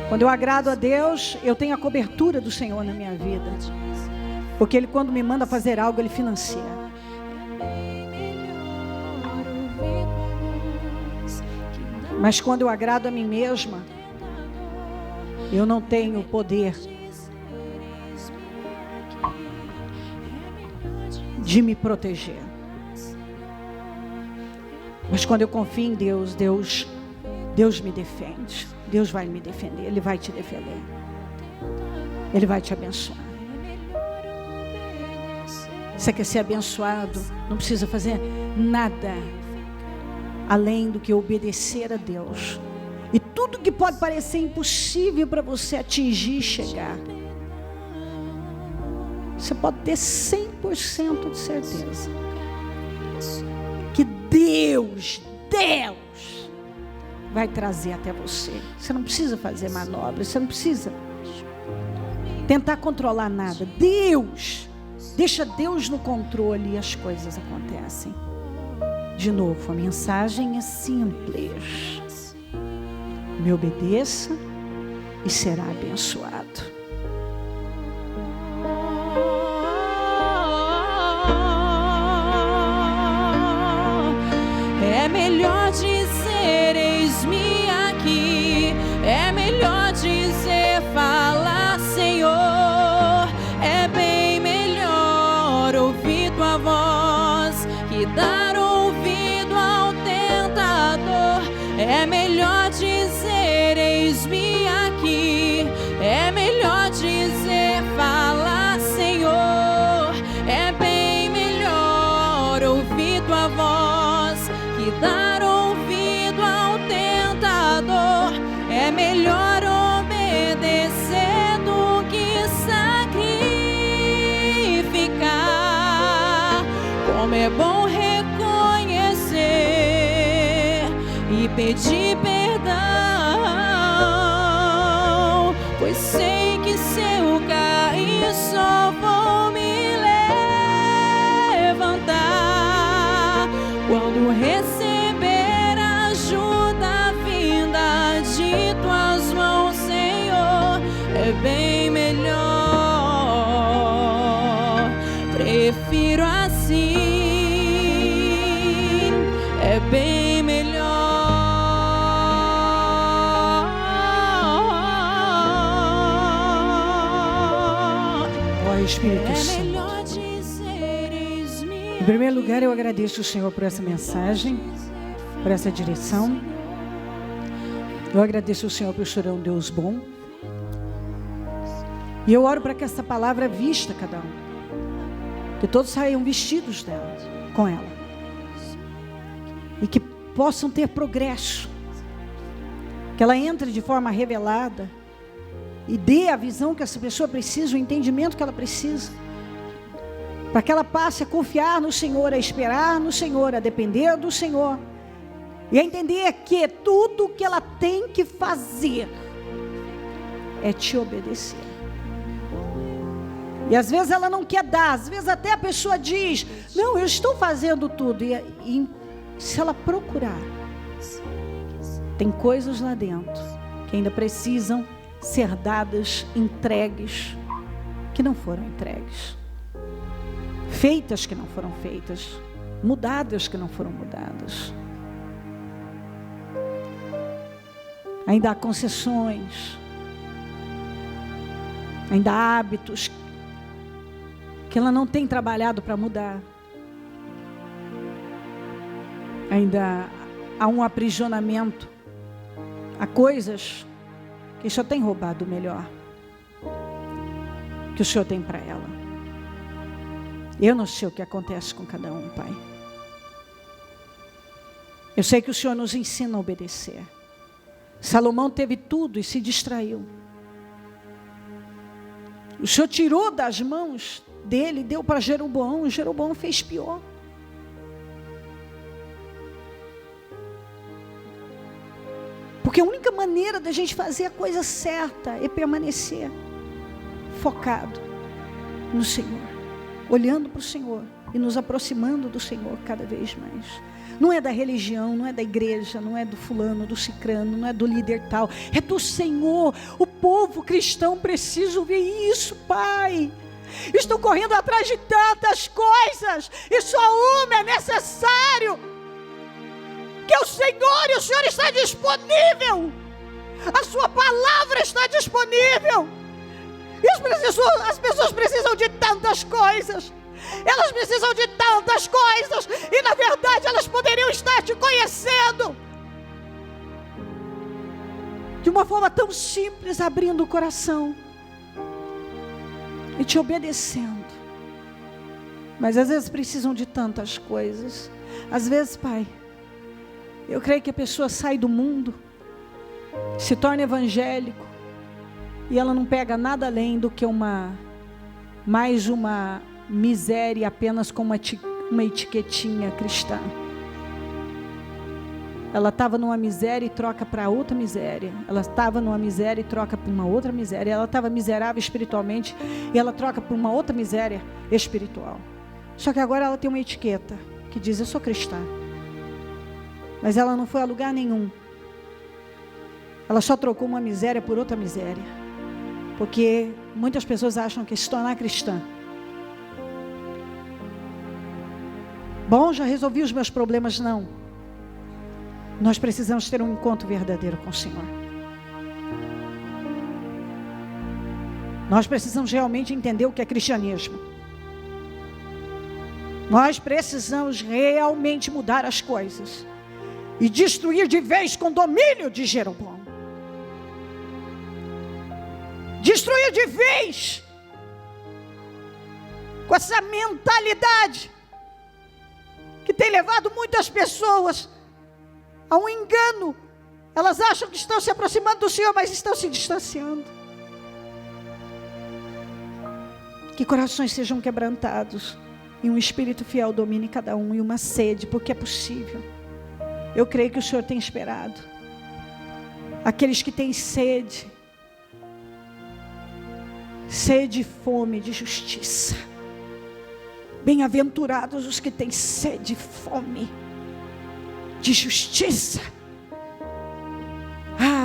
Speaker 1: Quando eu agrado a Deus, eu tenho a cobertura do Senhor na minha vida. Porque Ele, quando me manda fazer algo, Ele financia. Mas quando eu agrado a mim mesma, eu não tenho poder de me proteger. Mas quando eu confio em Deus, Deus me defende. Deus vai me defender. Ele vai te defender. Ele vai te abençoar. Você quer ser abençoado? Não precisa fazer nada além do que obedecer a Deus. E tudo que pode parecer impossível para você atingir e chegar, você pode ter 100% de certeza que Deus vai trazer até você. Você não precisa fazer manobras, você não precisa tentar controlar nada. Deixa Deus no controle e as coisas acontecem. De novo, a mensagem é simples: me obedeça e será abençoado.
Speaker 2: É melhor dizer eis-me aqui. É melhor dizer fala, Senhor. É bem melhor ouvir tua voz que dar ouvido ao tentador. É melhor dizer eis-me aqui. É melhor dizer fala, Senhor. É bem melhor ouvir tua voz que dar ouvido ao tentador. É melhor obedecer do que sacrificar. Como é bom reconhecer e pedir perdão, pois sei que se eu cair só vou me levantar. Quando receber ajuda vinda de tuas mãos, Senhor, é bem melhor. Prefiro assim, é bem melhor.
Speaker 1: Ó Espírito Santo. Em primeiro lugar, eu agradeço o Senhor por essa mensagem, por essa direção. Eu agradeço o Senhor por o Senhor é um Deus bom. E eu oro para que essa palavra vista cada um, que todos saiam vestidos dela, com ela, e que possam ter progresso, que ela entre de forma revelada e dê a visão que essa pessoa precisa, o entendimento que ela precisa, para que ela passe a confiar no Senhor, a esperar no Senhor, a depender do Senhor, e a entender que tudo que ela tem que fazer é te obedecer. E às vezes ela não quer dar, às vezes até a pessoa diz, não, eu estou fazendo tudo, e se ela procurar, tem coisas lá dentro que ainda precisam ser dadas, entregues, que não foram entregues, feitas que não foram feitas, mudadas que não foram mudadas. Ainda há concessões, ainda há hábitos que ela não tem trabalhado para mudar. Ainda há um aprisionamento a coisas que o Senhor tem roubado o melhor que o Senhor tem para ela. Eu não sei o que acontece com cada um, Pai. Eu sei que o Senhor nos ensina a obedecer. Salomão teve tudo e se distraiu. O Senhor tirou das mãos dele, deu para Jeroboão, e Jeroboão fez pior. Porque a única maneira da gente fazer a coisa certa é permanecer focado no Senhor, olhando para o Senhor e nos aproximando do Senhor cada vez mais. Não é da religião, não é da igreja, não é do fulano, do cicrano, não é do líder tal, é do Senhor. O povo cristão precisa ouvir isso, Pai. Estão correndo atrás de tantas coisas e só uma é necessário, que é o Senhor, e o Senhor está disponível. A sua palavra está disponível. E as pessoas precisam de tantas coisas. Elas precisam de tantas coisas. E na verdade elas poderiam estar te conhecendo de uma forma tão simples, abrindo o coração e te obedecendo. Mas às vezes precisam de tantas coisas. Às vezes, Pai, eu creio que a pessoa sai do mundo, se torna evangélico, e ela não pega nada além do que mais uma miséria, apenas com uma etiquetinha cristã. Ela estava numa miséria e troca para outra miséria. Ela estava numa miséria e troca para uma outra miséria. Ela estava miserável espiritualmente e ela troca por uma outra miséria espiritual. Só que agora ela tem uma etiqueta que diz: eu sou cristã. Mas ela não foi a lugar nenhum. Ela só trocou uma miséria por outra miséria. Porque muitas pessoas acham que se tornar cristã, bom, já resolvi os meus problemas. Não. Nós precisamos ter um encontro verdadeiro com o Senhor. Nós precisamos realmente entender o que é cristianismo. Nós precisamos realmente mudar as coisas e destruir de vez com o domínio de Jeroboão. Destruir de vez com essa mentalidade que tem levado muitas pessoas a um engano. Elas acham que estão se aproximando do Senhor, mas estão se distanciando. Que corações sejam quebrantados e um espírito fiel domine cada um, e uma sede, porque é possível. Eu creio que o Senhor tem esperado aqueles que têm sede e fome de justiça. Bem-aventurados os que têm sede e fome de justiça.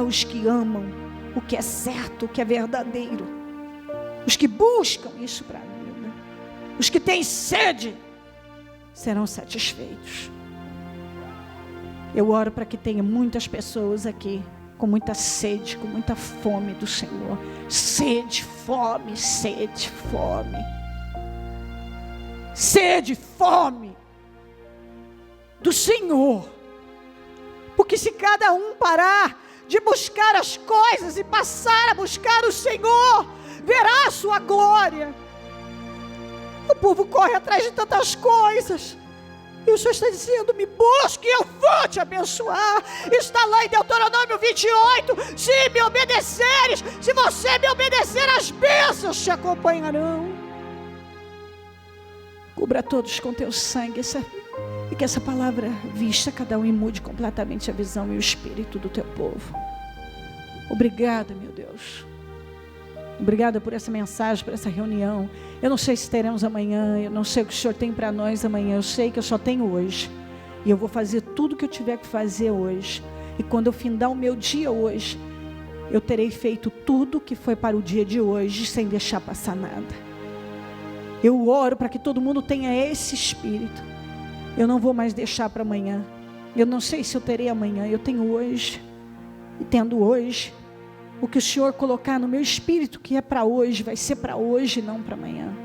Speaker 1: Os que amam o que é certo, o que é verdadeiro. Os que buscam isso para a vida. Os que têm sede serão satisfeitos. Eu oro para que tenha muitas pessoas aqui com muita sede, com muita fome do Senhor. Sede, fome, sede, fome. Sede, fome do Senhor. Porque se cada um parar de buscar as coisas e passar a buscar o Senhor, verá a sua glória. O povo corre atrás de tantas coisas, e o Senhor está dizendo: me busque e eu vou te abençoar. Está lá em Deuteronômio 28, se me obedeceres, se você me obedecer, as bênçãos te acompanharão. Cubra todos com teu sangue, e que essa palavra vista cada um e mude completamente a visão e o espírito do teu povo. Obrigada, meu Deus. Obrigada por essa mensagem, por essa reunião. Eu não sei se teremos amanhã, eu não sei o que o Senhor tem para nós amanhã. Eu sei que eu só tenho hoje. E eu vou fazer tudo o que eu tiver que fazer hoje. E quando eu findar o meu dia hoje, eu terei feito tudo que foi para o dia de hoje, sem deixar passar nada. Eu oro para que todo mundo tenha esse espírito. Eu não vou mais deixar para amanhã. Eu não sei se eu terei amanhã. Eu tenho hoje. E tendo hoje, o que o Senhor colocar no meu espírito, que é para hoje, vai ser para hoje, não para amanhã.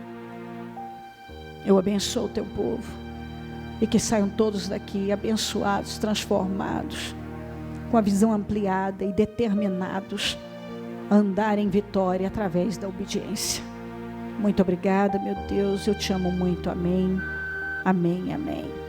Speaker 1: Eu abençoo o teu povo. E que saiam todos daqui abençoados, transformados, com a visão ampliada e determinados a andar em vitória através da obediência. Muito obrigada, meu Deus. Eu te amo muito. Amém. Amém, amém.